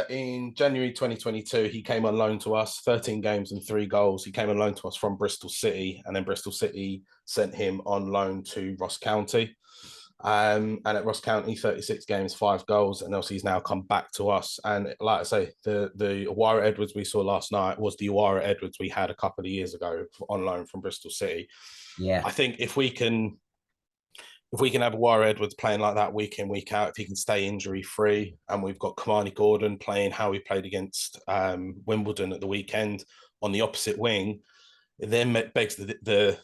in January 2022, he came on loan to us, 13 games and 3 goals. He came on loan to us from Bristol City, and then Bristol City sent him on loan to Ross County. And at Ross County, 36 games, 5 goals, and also he's now come back to us. And like I say, the Awara Edwards we saw last night was the Awara Edwards we had a couple of years ago on loan from Bristol City. Yeah. I think if we can have Awara Edwards playing like that week in, week out, if he can stay injury free, and we've got Kamani Gordon playing how he played against Wimbledon at the weekend on the opposite wing, it then begs the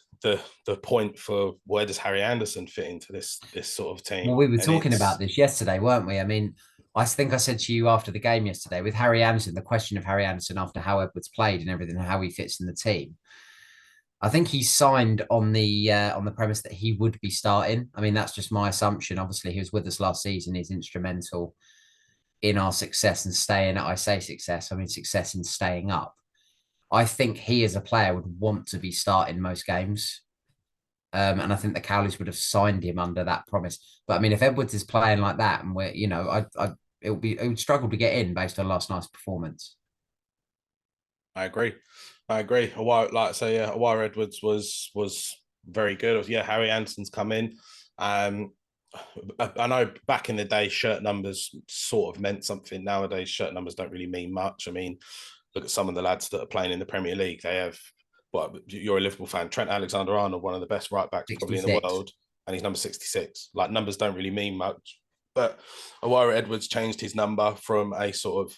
point for where does Harry Anderson fit into this sort of Well, team? we were And talking about it's this yesterday, weren't we? I mean, I think I said to you after the game yesterday with Harry Anderson, the question of Harry Anderson after how Edwards played and everything, and how he fits in the team. I think he signed on the premise that he would be starting. I mean, that's just my assumption. Obviously, he was with us last season. He's instrumental in our success and staying. I say success. I mean success in staying up. I think he as a player would want to be starting most games. And I think the Cowleys would have signed him under that promise. But I mean, if Edwards is playing like that, and we're, it would struggle to get in based on last night's performance. I agree. I agree. Like I say, yeah, Awara Edwards was very good. Yeah, Harry Anderson's come in. Um, I know back in the day, shirt numbers sort of meant something. Nowadays, shirt numbers don't really mean much. I mean, look at some of the lads that are playing in the Premier League. They have, well, you're a Liverpool fan. Trent Alexander-Arnold, one of the best right backs probably in the 66. world, and he's number 66. Like, numbers don't really mean much. But Awara Edwards changed his number from a sort of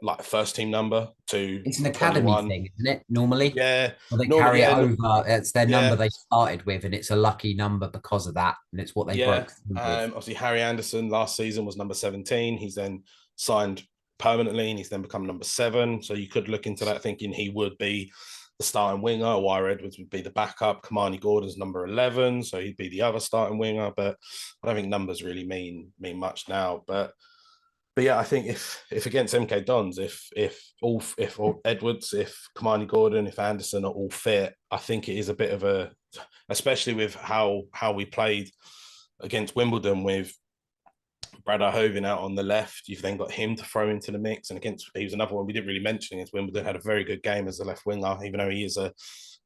like first team number to It's an academy 21. thing, isn't it? Normally, Yeah, or they normally, carry it yeah, over. It's their number yeah, they started with, and it's a lucky number because of that, and it's what they yeah. broke through with. Obviously, Harry Anderson last season was number 17. He's then signed permanently, and he's then become number 7. So you could look into that, thinking he would be the starting winger. Wire Edwards would be the backup. Kamani Gordon's number 11, so he'd be the other starting winger. But I don't think numbers really mean much now. But yeah, I think if against MK Dons, if Edwards, if Kamani Gordon, if Anderson are all fit, I think it is a bit of a, especially with how we played against Wimbledon with Brad Hoven out on the left. You've then got him to throw into the mix, and against he was another one we didn't really mention against Wimbledon. Had a very good game as a left winger, even though he's a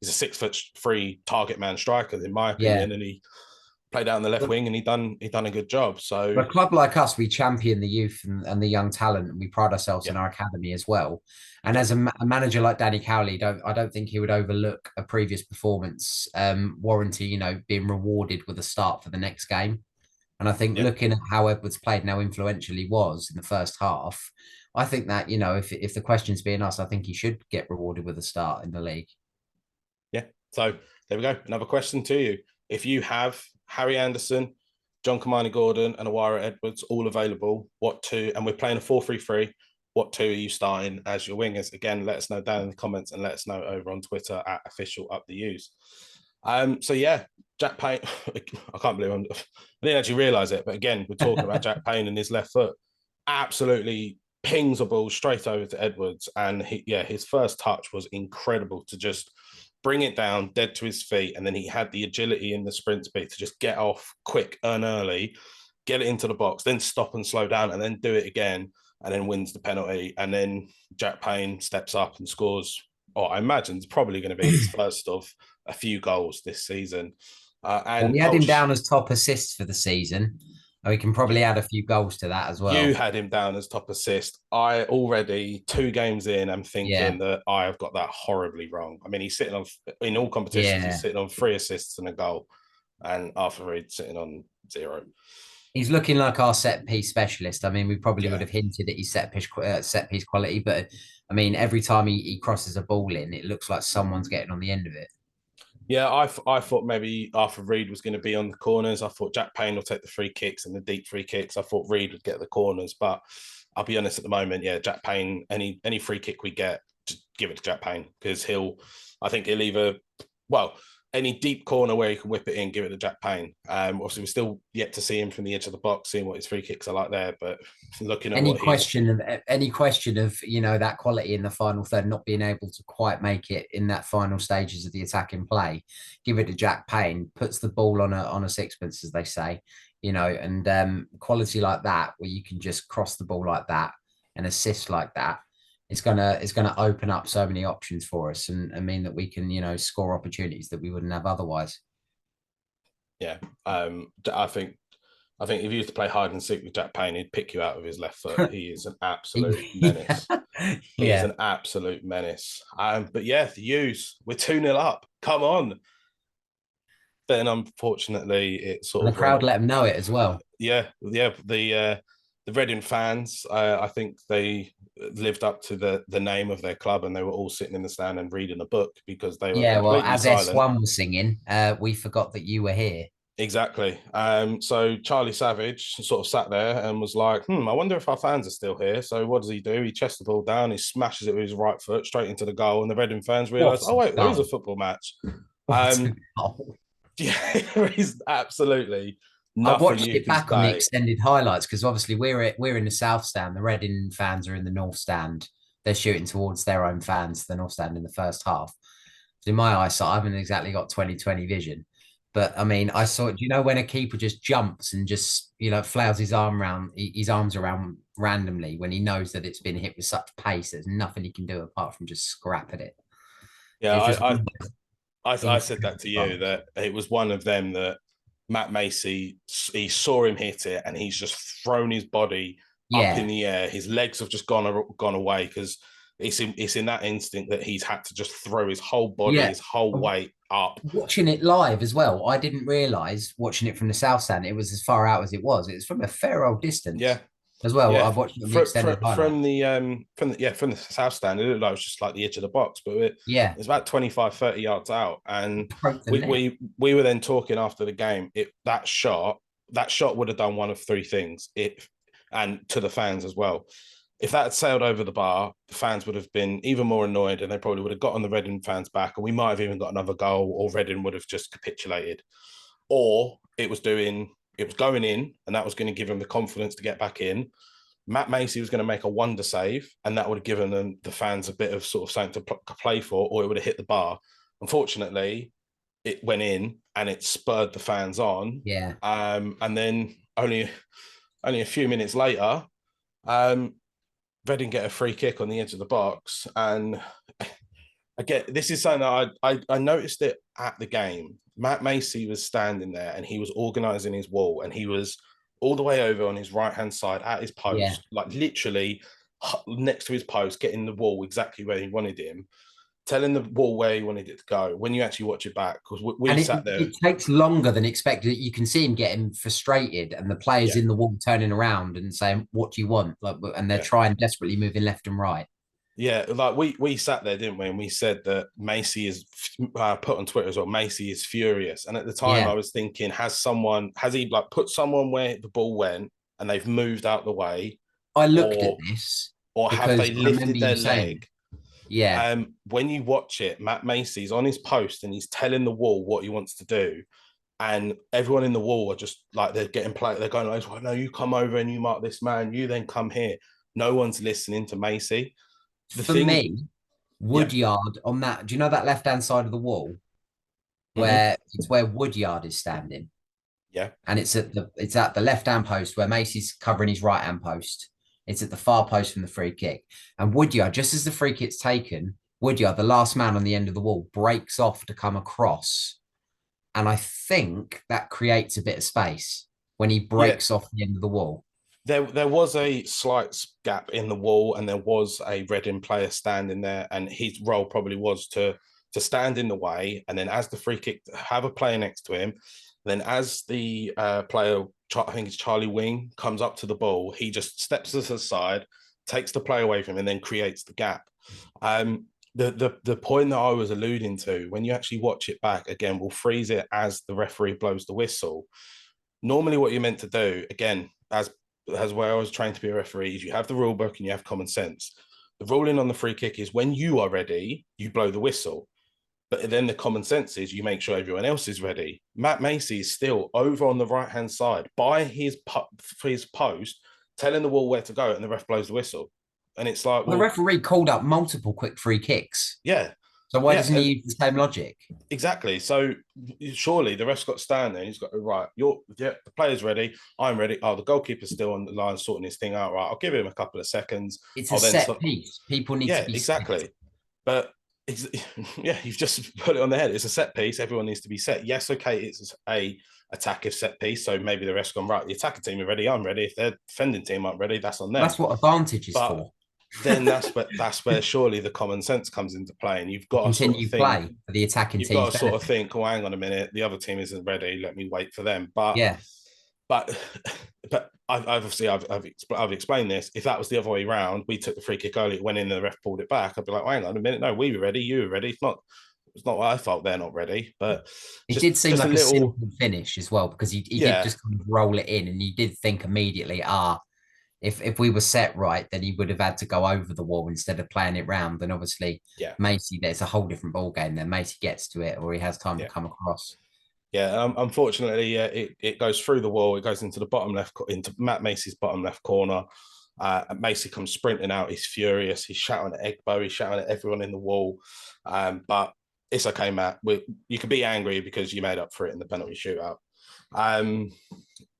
6'3" target man striker in my Yeah. opinion, and he played out on the left But wing and he done a good job. So for a club like us, we champion the youth and the young talent, and we pride ourselves yeah, in our academy as well. And yeah, as a manager like Danny Cowley, I don't think he would overlook a previous performance, warranty, being rewarded with a start for the next game. And I think yeah. looking at how Edwards played and how influential he was in the first half, I think that, if the question's being asked, I think he should get rewarded with a start in the league. Yeah. So there we go. Another question to you. If you have Harry Anderson, John Kamani Gordon and Awara Edwards all available. What two? And we're playing a 4-3-3. What two are you starting as your wingers? Again, let us know down in the comments and let us know over on Twitter at official up the U's. So yeah, Jack Payne. I can't believe I didn't actually realise it, but again, we're talking about Jack Payne and his left foot. Absolutely pings a ball straight over to Edwards, and his first touch was incredible to just bring it down dead to his feet, and then he had the agility in the sprint speed to just get off quick and early, get it into the box, then stop and slow down, and then do it again, and then wins the penalty. And then Jack Payne steps up and scores. Oh, I imagine it's probably going to be his first of a few goals this season. And we had him down as top assists for the season. We can probably add a few goals to that as well. You had him down as top assist. I already 2 games in, I'm thinking that I have got that horribly wrong. I mean, he's sitting on, in all competitions, he's sitting on 3 assists and a goal, and Arthur Reed sitting on 0. He's looking like our set piece specialist. I mean, we probably would have hinted at his set piece quality, but I mean, every time he crosses a ball in, it looks like someone's getting on the end of it. Yeah, I thought maybe Arthur Reed was going to be on the corners. I thought Jack Payne will take the free kicks and the deep free kicks. I thought Reed would get the corners, but I'll be honest, at the moment, yeah, Jack Payne, any free kick we get, just give it to Jack Payne, because I think he'll either, well, any deep corner where he can whip it in, give it to Jack Payne. Obviously, we're still yet to see him from the edge of the box, seeing what his free kicks are like there. But looking at any question of that quality in the final third, not being able to quite make it in that final stages of the attacking play, give it to Jack Payne. Puts the ball on a sixpence, as they say. And quality like that, where you can just cross the ball like that and assist like that. It's gonna open up so many options for us and mean that we can, score opportunities that we wouldn't have otherwise. Yeah. I think if you used to play hide and seek with Jack Payne, he'd pick you out with his left foot. He is an absolute menace. He is an absolute menace. But yeah, the U's, we're 2-0 up. Come on. Then unfortunately it sort and of the crowd let them know it as well. The Reading fans, I think they lived up to the name of their club, and they were all sitting in the stand and reading a book because they were as silent. S1 was singing, we forgot that you were here. Exactly. So Charlie Savage sort of sat there and was like, I wonder if our fans are still here. So what does he do? He chests the ball down, he smashes it with his right foot straight into the goal, and the Reading fans realise, oh wait, there is a football match. Yeah, there is absolutely nothing. I watched it back on the extended highlights because obviously we're in the south stand. The Reading fans are in the north stand. They're shooting towards their own fans, the north stand in the first half. So in my eyesight, I haven't exactly got 20/20 vision. But I mean, I saw, when a keeper just jumps and just, flails his arms around randomly when he knows that it's been hit with such pace, there's nothing he can do apart from just scrap at it. Yeah, I said that to you, that it was one of them that Matt Macey, he saw him hit it and he's just thrown his body up in the air. His legs have just gone away because it's in that instinct that he's had to just throw his whole body, his whole weight up. Watching it live as well, I didn't realise, watching it from the south stand, it was as far out as it was. It was from a fair old distance. Yeah. As well, I've watched it from the south stand. It looked like it was just like the edge of the box, but it's about 25-30 yards out. And we were then talking after the game. That shot would have done one of 3 things. And to the fans as well. If that had sailed over the bar, the fans would have been even more annoyed, and they probably would have got on the Reading fans' back, and we might have even got another goal, or Reading would have just capitulated, or it was going in, and that was going to give them the confidence to get back in. Matt Macey was going to make a wonder save, and that would have given the fans a bit of sort of something to play for, or it would have hit the bar. Unfortunately, it went in, and it spurred the fans on. Yeah. And then only a few minutes later, Reading get a free kick on the edge of the box, and again, this is something that I noticed it at the game. Matt Macey was standing there and he was organising his wall, and he was all the way over on his right-hand side at his post, like literally next to his post, getting the wall exactly where he wanted him, telling the wall where he wanted it to go. When you actually watch it back, because we sat there. It takes longer than expected. You can see him getting frustrated, and the players in the wall turning around and saying, "What do you want?" And they're trying desperately, moving left and right. Yeah, like we sat there, didn't we? And we said that Macy is put on Twitter as well. Macy is furious, and at the time I Yeah, was thinking, has he like put someone where the ball went and they've moved out the way, I looked at or this have because they I remember lifted you their saying leg? it. Yeah, When you watch it, Matt Macy's on his post and he's telling the wall what he wants to do, and everyone in the wall are just like they're getting play. They're going like, well, "No, you come over and you mark this man. You then come here." No one's listening to Macy. The for thing, me, yeah, Woodyard on that. Do you know that left hand side of the wall mm-hmm, where it's where Woodyard is standing, yeah, and it's at the left hand post where Macy's covering his right hand post. It's at the far post from the free kick, and Woodyard, just as the free kick's taken, Woodyard, the last man on the end of the wall, breaks off to come across, and I think that creates a bit of space when he yeah. breaks off the end of the wall. There was a slight gap in the wall, and there was a Reading player standing there, and his role probably was to stand in the way, and then as the free kick, have a player next to him. Then as the player, I think it's Charlie Wing, comes up to the ball, he just steps to the side, takes the player away from him, and then creates the gap. The point that I was alluding to, when you actually watch it back again, we'll freeze it as the referee blows the whistle. Normally, what you're meant to do, again, as where I was trained to be a referee, is you have the rule book and you have common sense. The ruling on the free kick is when you are ready, you blow the whistle. But then the common sense is you make sure everyone else is ready. Matt Macy is still over on the right hand side by his post, telling the wall where to go, and the ref blows the whistle. And it's like, Well, the well, referee called up multiple quick free kicks. yeah, So why yeah, doesn't he use the same logic? exactly. So surely the ref's got to stand there. He's got to, right. The player's ready. I'm ready. Oh, the goalkeeper's still on the line sorting his thing out. Right. I'll give him a couple of seconds. It's a I'll then set stop. piece. People need to Yeah, be set. exactly. But it's, yeah, you've just put it on the head. It's a set piece. Everyone needs to be set. Yes, okay, it's a attacking set piece. So maybe the ref's gone right. The attacking team are ready. I'm ready. If their defending team aren't ready, that's on them. That's what advantage is But for. then that's where surely the common sense comes into play, and you've got to sort of Continue think play for the attacking you've got team's to sort of benefit. think, oh, hang on a minute, the other team isn't ready. Let me wait for them. But Yeah. but but I've explained this. If that was the other way around, we took the free kick early, it went in, and the ref pulled it back. I'd be like, oh, hang on a minute, no, we were ready, you were ready. It's not my fault they're not ready. But It just did seem just a like a little, simple finish as well, because he did yeah, just kind of roll it in, and you did think immediately, if we were set right, then he would have had to go over the wall instead of playing it round. And obviously, yeah, Macy, there's a whole different ball game. Then Macy gets to it, or he has time to yeah. come across. Yeah, unfortunately, it goes through the wall. It goes into the bottom left, into Matt Macy's bottom left corner. Macy comes sprinting out. He's furious. He's shouting at Egbo. He's shouting at everyone in the wall. But it's okay, Matt. You can be angry because you made up for it in the penalty shootout. Um,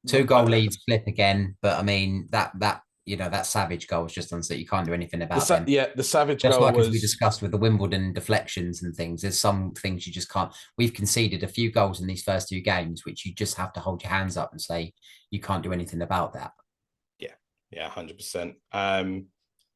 Two but goal leads flip again, but I mean that Savage goal was just unsafe. You can't do anything about them. the Savage Just goal like as we was, discussed with the Wimbledon deflections and things, there's some things you just can't. We've conceded a few goals in these first two games, which you just have to hold your hands up and say you can't do anything about that. yeah, yeah, 100%.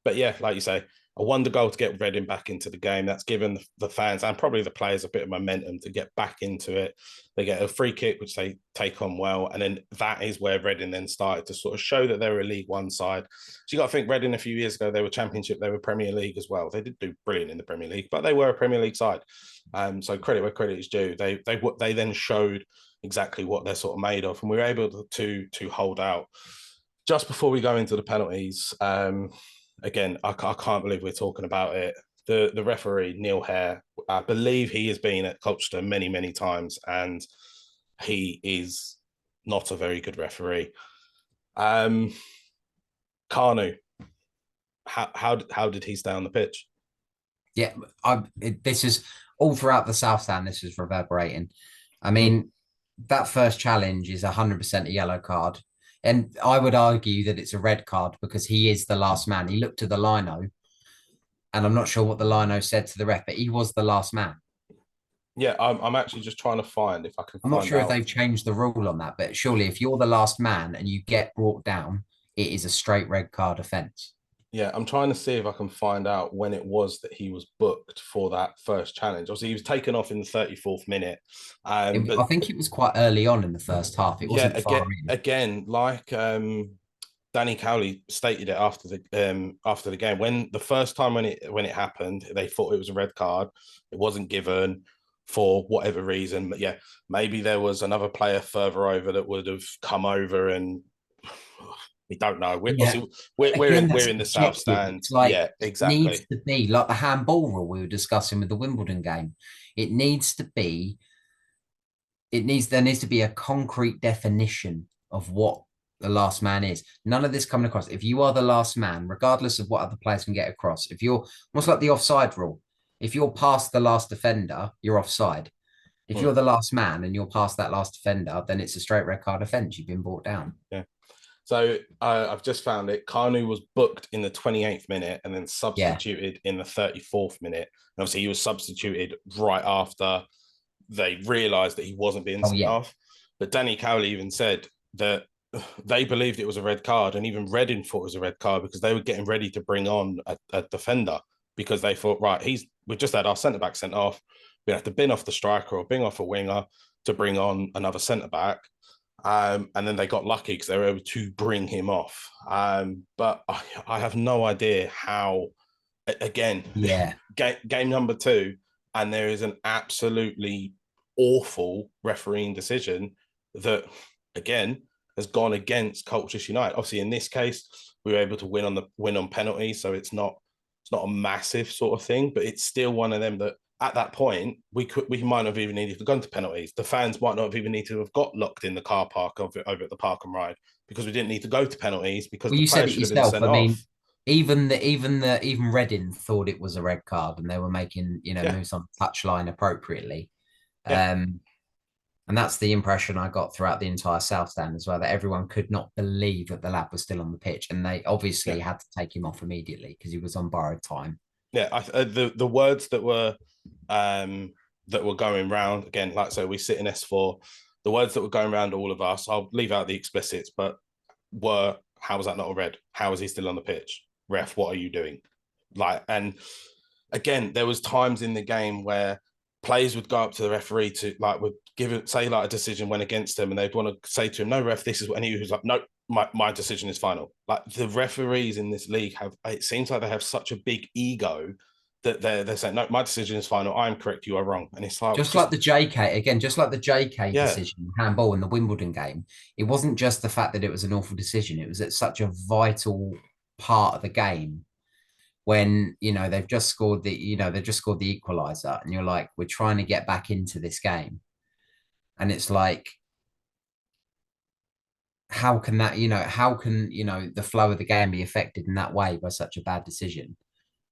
But yeah, like you say, a wonder goal to get Reading back into the game. That's given the fans and probably the players a bit of momentum to get back into it. They get a free kick, which they take on well. And then that is where Reading then started to sort of show that they're a League One side. So you got to think Reading a few years ago, they were Championship, they were Premier League as well. They did do brilliant in the Premier League, but they were a Premier League side. So credit where credit is due. They then showed exactly what they're sort of made of. And we were able to hold out. Just before we go into the penalties, again, I can't believe we're talking about it. The referee, Neil Hare, I believe he has been at Colchester many, many times, and he is not a very good referee. Carnu, how did he stay on the pitch? Yeah, this is all throughout the South Stand. This is reverberating. I Mm. mean, that first challenge is 100% a yellow card. And I would argue that it's a red card because he is the last man. He looked at the lino, and I'm not sure what the lino said to the ref, but he was the last man. Yeah, I'm actually just trying to find if I can I'm not find sure if out. they've changed the rule on that, but surely if you're the last man and you get brought down, it is a straight red card offence. Yeah, I'm trying to see if I can find out when it was that he was booked for that first challenge. Obviously, he was taken off in the 34th minute. But I think it was quite early on in the first half. It yeah, wasn't far in. again, like Danny Cowley stated it after the game. When the first time when it happened, they thought it was a red card. It wasn't given for whatever reason. But yeah, maybe there was another player further over that would have come over, and we don't know. Yeah. We're Again, that's in the south subjective. stand. It's like Yeah, it needs exactly. to be like the handball rule we were discussing with the Wimbledon game. It needs to be, there needs to be a concrete definition of what the last man is. None of this coming across. If you are the last man, regardless of what other players can get across, if you're almost like the offside rule, if you're past the last defender, you're offside. If Mm, you're the last man and you're past that last defender, then it's a straight red card offence. You've been brought down. yeah. So I've just found it. Kanu was booked in the 28th minute and then Yeah. substituted in the 34th minute. And obviously, he was substituted right after they realised that he wasn't being Oh sent yeah. off. But Danny Cowley even said that they believed it was a red card, and even Reading thought it was a red card because they were getting ready to bring on a defender because they thought, right, we just had our centre back sent off. We have to bin off the striker or bin off a winger to bring on another centre back. And then they got lucky because they were able to bring him off. But I have no idea how, again, Yeah. game number two, and there is an absolutely awful refereeing decision that, again, has gone against Colchester United. Obviously, in this case, we were able to win on penalties, so it's not a massive sort of thing, but it's still one of them that at that point we might not have even needed to go into penalties. The fans might not have even needed to have got locked in the car park over at the Park and Ride because we didn't need to go to penalties because Well, the you said player it should have been yourself. sent I off. mean, even Reading thought it was a red card, and they were making Yeah, moves on the touchline appropriately. yeah, And that's the impression I got throughout the entire South Stand as well, that everyone could not believe that the lad was still on the pitch, and they obviously yeah, had to take him off immediately because he was on borrowed time. yeah. The words that were going round again, like so, we sit in S4. The words that were going around all of us, I'll leave out the explicits, but were, how was that not a red? How is he still on the pitch? Ref, what are you doing? Like, and again, there was times in the game where players would go up to the referee to like would give it, say like a decision went against them, and they'd want to say to him, "No, ref, this is what," and he was like, "No, my decision is final." Like the referees in this league have, it seems like they have such a big ego that they're saying, "No, my decision is final. I'm correct. You are wrong," and it's like Just just like the JK, again, just like the JK yeah, decision, handball in the Wimbledon game, it wasn't just the fact that it was an awful decision, it was at such a vital part of the game when they've just scored the equalizer, and you're like, we're trying to get back into this game. And it's like, how can the flow of the game be affected in that way by such a bad decision?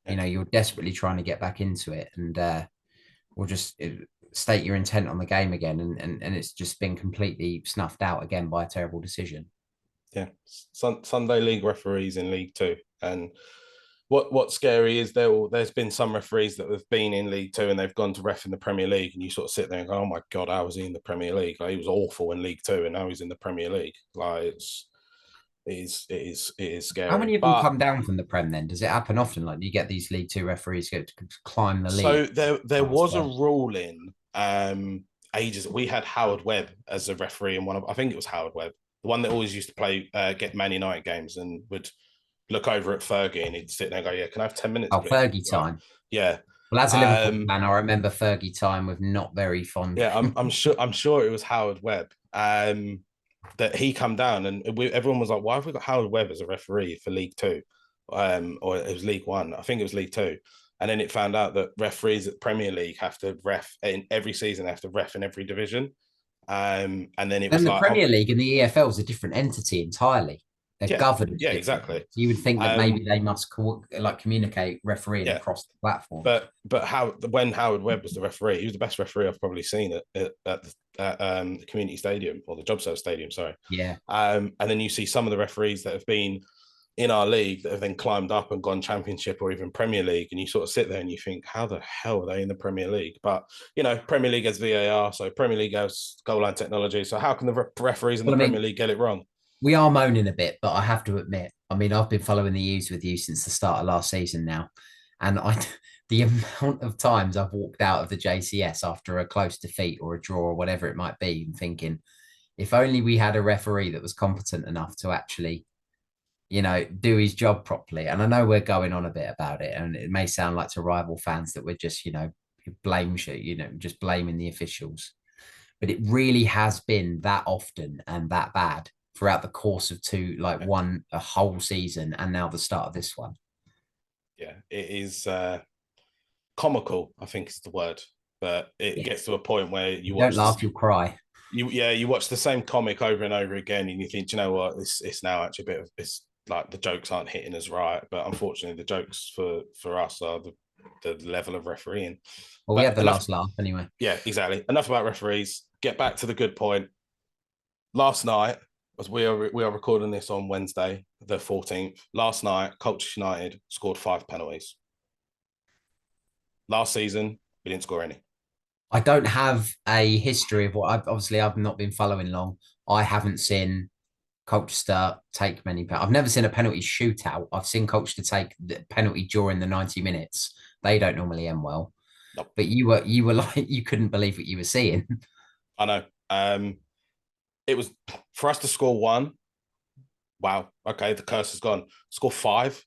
yeah, You're desperately trying to get back into it, and we'll just state your intent on the game again, and it's just been completely snuffed out again by a terrible decision. yeah. Sunday League referees in League Two, and what's scary is there's been some referees that have been in League Two and they've gone to ref in the Premier League, and you sort of sit there and go, "Oh my God, how was he in the Premier League? Like he was awful in League Two, and now he's in the Premier League." Like it is How many scary. of them But come down from the Prem then? Does it happen often? Like, do you get these League Two referees go to climb the league so there was a transfer? ruling ages. We had Howard Webb as a referee in one of, I think it was Howard Webb, the one that always used to play get Man United games and would look over at Fergie and he'd sit there and go, "Yeah, can I have 10 minutes, Oh, please?" Fergie Right. time. Yeah. Well, as a Liverpool Um, fan, I remember Fergie time with not very fond. yeah, I'm sure it was Howard Webb. That he come down and everyone was like, "Why have we got Howard Webb as a referee for League Two?" Or it was League One. I think it was League Two. And then it found out that referees at Premier League have to ref in every season, they have to ref in every division. And then it Then was the like, oh, Premier League and the EFL is a different entity entirely. They're yeah, governed yeah, differently. exactly. So you would think that maybe Um, they must communicate refereeing yeah, across the platforms. but how when Howard Webb was the referee, he was the best referee I've probably seen the community stadium or the job service stadium. Sorry. Yeah. And then you see some of the referees that have been in our league that have then climbed up and gone Championship or even Premier League, and you sort of sit there and you think, how the hell are they in the Premier League? But Premier League has VAR, so Premier League has goal line technology. So how can the referees in the Well, I Premier mean, League get it wrong? we are moaning a bit, but I have to admit, I mean, I've been following the U's with you since the start of last season now, and the amount of times I've walked out of the JCS after a close defeat or a draw or whatever it might be, and thinking, if only we had a referee that was competent enough to actually do his job properly. And I know we're going on a bit about it, and it may sound like to rival fans that we're just, blame shit, just blaming the officials. But it really has been that often and that bad throughout the course of a whole season, and now the start of this one. Yeah, it is comical, I think is the word. But it gets to a point where you don't watch laugh, you'll cry. You watch the same comic over and over again, and you think, you know what, it's now actually a bit of, it's like the jokes aren't hitting us right. But unfortunately, the jokes for us are the level of refereeing. Well, we But had the last laugh anyway. Yeah, exactly. Enough about referees. Get back to the good point. Last night, as we are recording this on Wednesday, the 14th. Last night, Colchester United scored 5 penalties. Last season, we didn't score any. I don't have a history of I've not been following long. I haven't seen Colchester take many. I've never seen a penalty shootout. I've seen Colchester take the penalty during the 90 minutes. They don't normally end well. Nope. But you were like, you couldn't believe what you were seeing. I know. It was for us to score 1. Wow. Okay, the curse is gone. Score 5.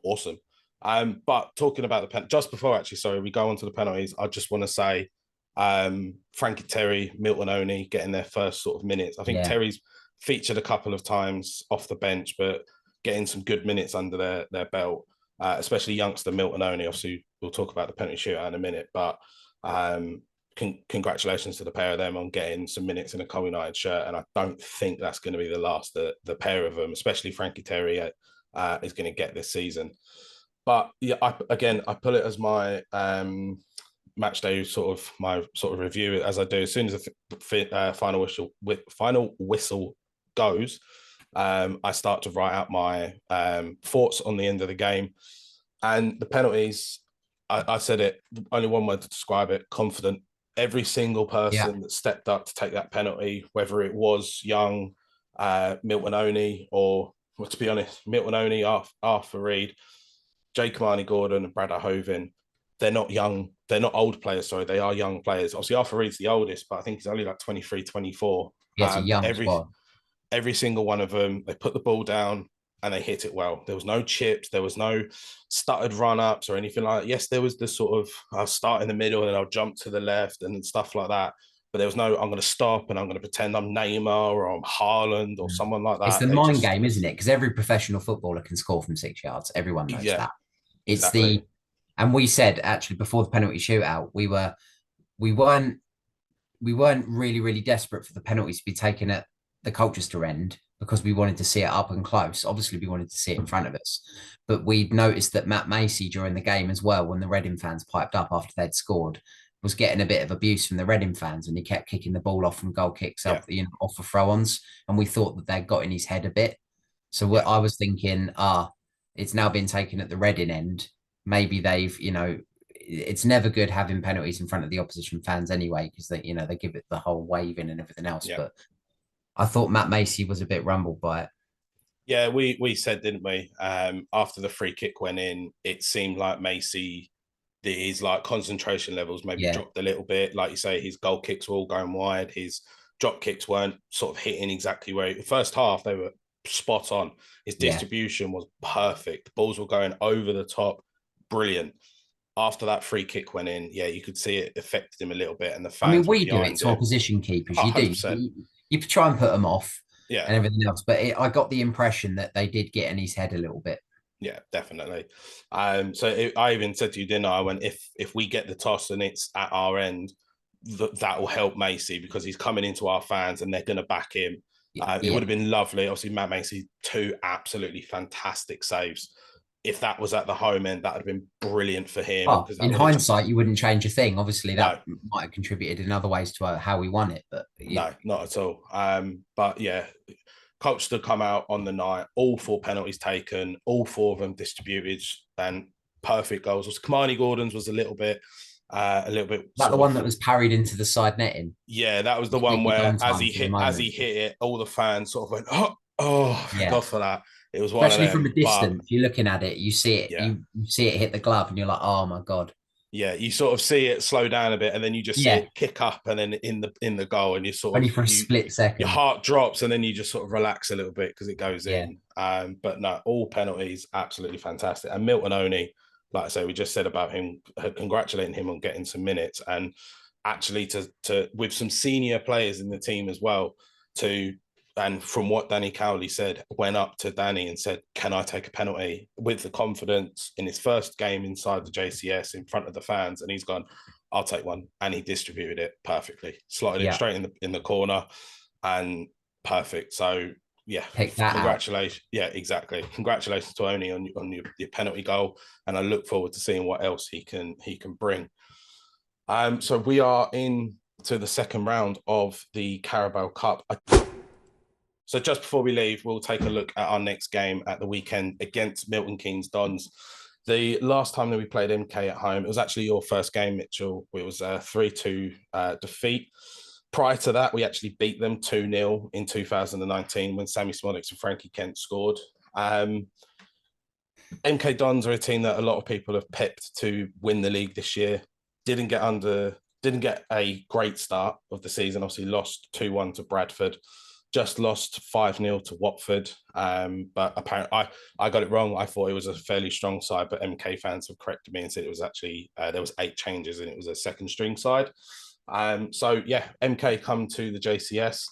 Awesome. But talking about just before we go on to the penalties, I just want to say Frankie Terry, Milton Oney getting their first sort of minutes. I think Terry's featured a couple of times off the bench, but getting some good minutes under their belt, especially youngster Milton Oney. Obviously, we'll talk about the penalty shootout in a minute, but congratulations to the pair of them on getting some minutes in a Col United shirt. And I don't think that's going to be the last the pair of them, especially Frankie Terry, is going to get this season. But yeah, I put it as my match day my review, as I do as soon as the final whistle goes. I start to write out my thoughts on the end of the game, and the penalties. I said it, only one word to describe it: confident. Every single person that stepped up to take that penalty, whether it was young Milton Oney or, well, to be honest, Milton Oney, Arthur Reed, Jake Gordon and Brad Hovin, they're not young. They're not old players, sorry. They are young players. Obviously, Arthur Reed's the oldest, but I think he's only like 23, 24. It's a young squad. Every single one of them, they put the ball down and they hit it well. There was no chips. There was no stuttered run-ups or anything like that. Yes, there was the sort of, I'll start in the middle and then I'll jump to the left and stuff like that. But there was no, I'm going to stop and I'm going to pretend I'm Neymar or I'm Haaland or someone like that. It's the mind game, isn't it? Because every professional footballer can score from 6 yards. Everyone knows that. It's exactly. And we said actually before the penalty shootout, we weren't really, really desperate for the penalties to be taken at the Colchester end because we wanted to see it up and close. Obviously, we wanted to see it in front of us. But we'd noticed that Matt Macy during the game as well, when the Reading fans piped up after they'd scored, was getting a bit of abuse from the Reading fans, and he kept kicking the ball off from goal kicks off for throw-ons. And we thought that they'd got in his head a bit. So I was thinking, it's now been taken at the Reading end. Maybe they've, it's never good having penalties in front of the opposition fans anyway, because they give it the whole waving and everything else. Yeah. But I thought Matt Macy was a bit rumbled by it. Yeah, we said, didn't we? After the free kick went in, it seemed like Macy, his like concentration levels maybe dropped a little bit. Like you say, his goal kicks were all going wide. His drop kicks weren't sort of hitting exactly where the first half they were spot on. His distribution was perfect. The balls were going over the top. Brilliant. After that free kick went in, you could see it affected him a little bit. And the fans, we do it to opposition keepers. You 100%. Do. You try and put them off, and everything else. But I got the impression that they did get in his head a little bit. Yeah, definitely. I even said to you, didn't I? I went, if we get the toss and it's at our end, that will help Macy because he's coming into our fans and they're going to back him. It would have been lovely. Obviously, Matt Macy, 2 absolutely fantastic saves. If that was at the home end, that would have been brilliant for him. In hindsight, you wouldn't change a thing. Obviously, that might have contributed in other ways to how we won it. But no, not at all. But yeah, Colchester come out on the night, all 4 penalties taken, all 4 of them distributed, and perfect goals. Kamani Gordon's was a little bit. Like the one that was parried into the side netting. Yeah, that was the one where as he hit it, all the fans sort of went, thank God for that. It was one especially from a distance. You're looking at it, you see it, you see it hit the glove, and you're like, oh my God. Yeah, you sort of see it slow down a bit, and then you just see Yeah, it kick up, and then in the goal, and you sort only of for a split your second. heart drops, and then you just sort of relax a little bit because it goes Yeah, in. But no, all penalties absolutely fantastic. And Milton Oney, like I say, we just said about him, congratulating him on getting some minutes, and actually to with some senior players in the team as well to. And from what Danny Cowley said, went up to Danny and said, "Can I take a penalty?" With the confidence in his first game inside the JCS in front of the fans, and he's gone, "I'll take one," and he distributed it perfectly, slotted it yeah, straight in the corner, and perfect. So yeah, pick that out. congratulations. Yeah, exactly. Congratulations to Oni on your penalty goal, and I look forward to seeing what else he can bring. So we are in to the second round of the Carabao Cup. So just before we leave, we'll take a look at our next game at the weekend against Milton Keynes Dons. The last time that we played MK at home, it was actually your first game, Mitchell. It was a 3-2 defeat. Prior to that, we actually beat them 2-0 in 2019 when Sammy Smolix and Frankie Kent scored. MK Dons are a team that a lot of people have picked to win the league this year. Didn't get a great start of the season. Obviously, lost 2-1 to Bradford. Just lost 5-0 to Watford. But apparently, I got it wrong. I thought it was a fairly strong side, but MK fans have corrected me and said it was actually there was 8 changes and it was a second string side. So yeah, MK come to the JCS.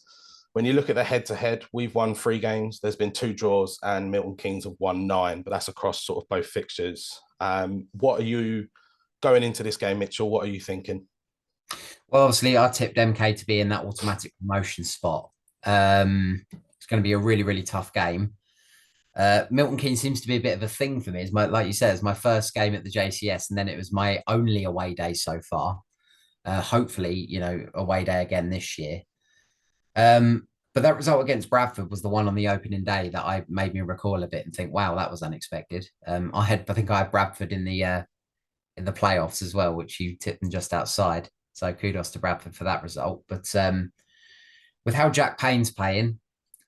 When you look at the head-to-head, we've won 3 games. There's been 2 draws, and Milton Keynes have won 9, but that's across sort of both fixtures. What are you going into this game, Mitchell? What are you thinking? Well, obviously, I tipped MK to be in that automatic promotion spot. It's going to be a really, really tough game. Milton Keynes seems to be a bit of a thing for me. It's like you said, it's my first game at the JCS, and then it was my only away day so far. Hopefully, away day again this year. But that result against Bradford was the one on the opening day that I made me recall a bit and think, wow, that was unexpected. I think I had Bradford in the playoffs as well, which you tipped them just outside. So kudos to Bradford for that result. But with how Jack Payne's playing,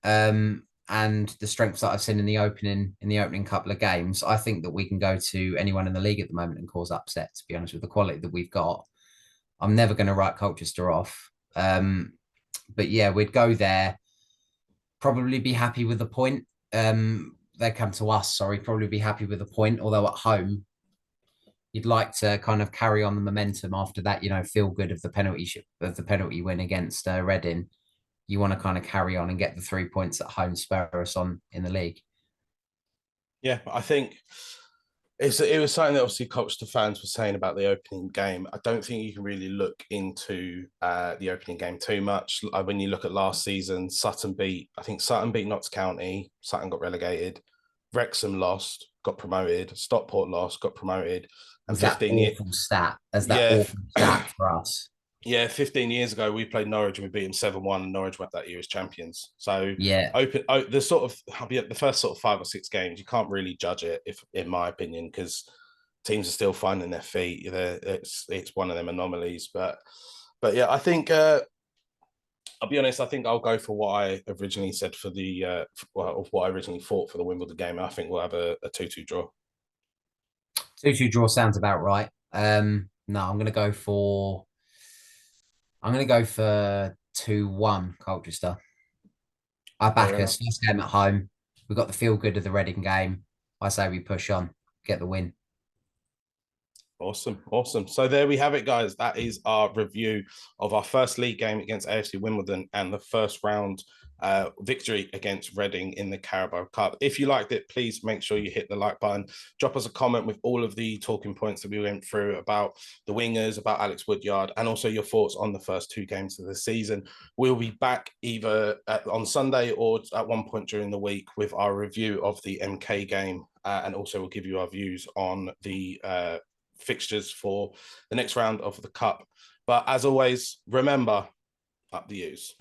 and the strengths that I've seen in the opening couple of games, I think that we can go to anyone in the league at the moment and cause upset. To be honest, with the quality that we've got, I'm never going to write Colchester off. But yeah, we'd go there, probably be happy with the point. They come to us, sorry, probably be happy with the point. Although at home, you'd like to kind of carry on the momentum after that, feel good of the penalty win against Reading. You want to kind of carry on and get the 3 points at home, spur us on in the league. Yeah, I think it was something that obviously Colchester fans were saying about the opening game. I don't think you can really look into the opening game too much. When you look at last season, Sutton beat Notts County, Sutton got relegated, Wrexham lost, got promoted, Stockport lost, got promoted, and As that 15 years, awful stat, as that yeah, awful stat for us. yeah, 15 years ago, we played Norwich and we beat them 7-1, and Norwich went that year as champions. So, Yeah, the sort of, the first sort of 5 or 6 games, you can't really judge it, if in my opinion, because teams are still finding their feet. It's one of them anomalies. But yeah, I think, I'll be honest, I think I'll go for what I originally said for what I originally thought for the Wimbledon game. I think we'll have a 2-2 draw. 2-2 draw sounds about right. No, I'm gonna go for 2-1 Colchester. I Fair back us. enough. First game at home. We've got the feel good of the Reading game. I say we push on, get the win. Awesome, awesome. So there we have it, guys. That is our review of our first league game against AFC Wimbledon and the first round victory against Reading in the Carabao Cup. If you liked it, please make sure you hit the like button. Drop us a comment with all of the talking points that we went through about the wingers, about Alex Woodyard, and also your thoughts on the first 2 games of the season. We'll be back either on Sunday or at one point during the week with our review of the MK game, and also we'll give you our views on the fixtures for the next round of the cup. But as always, remember, up the U's.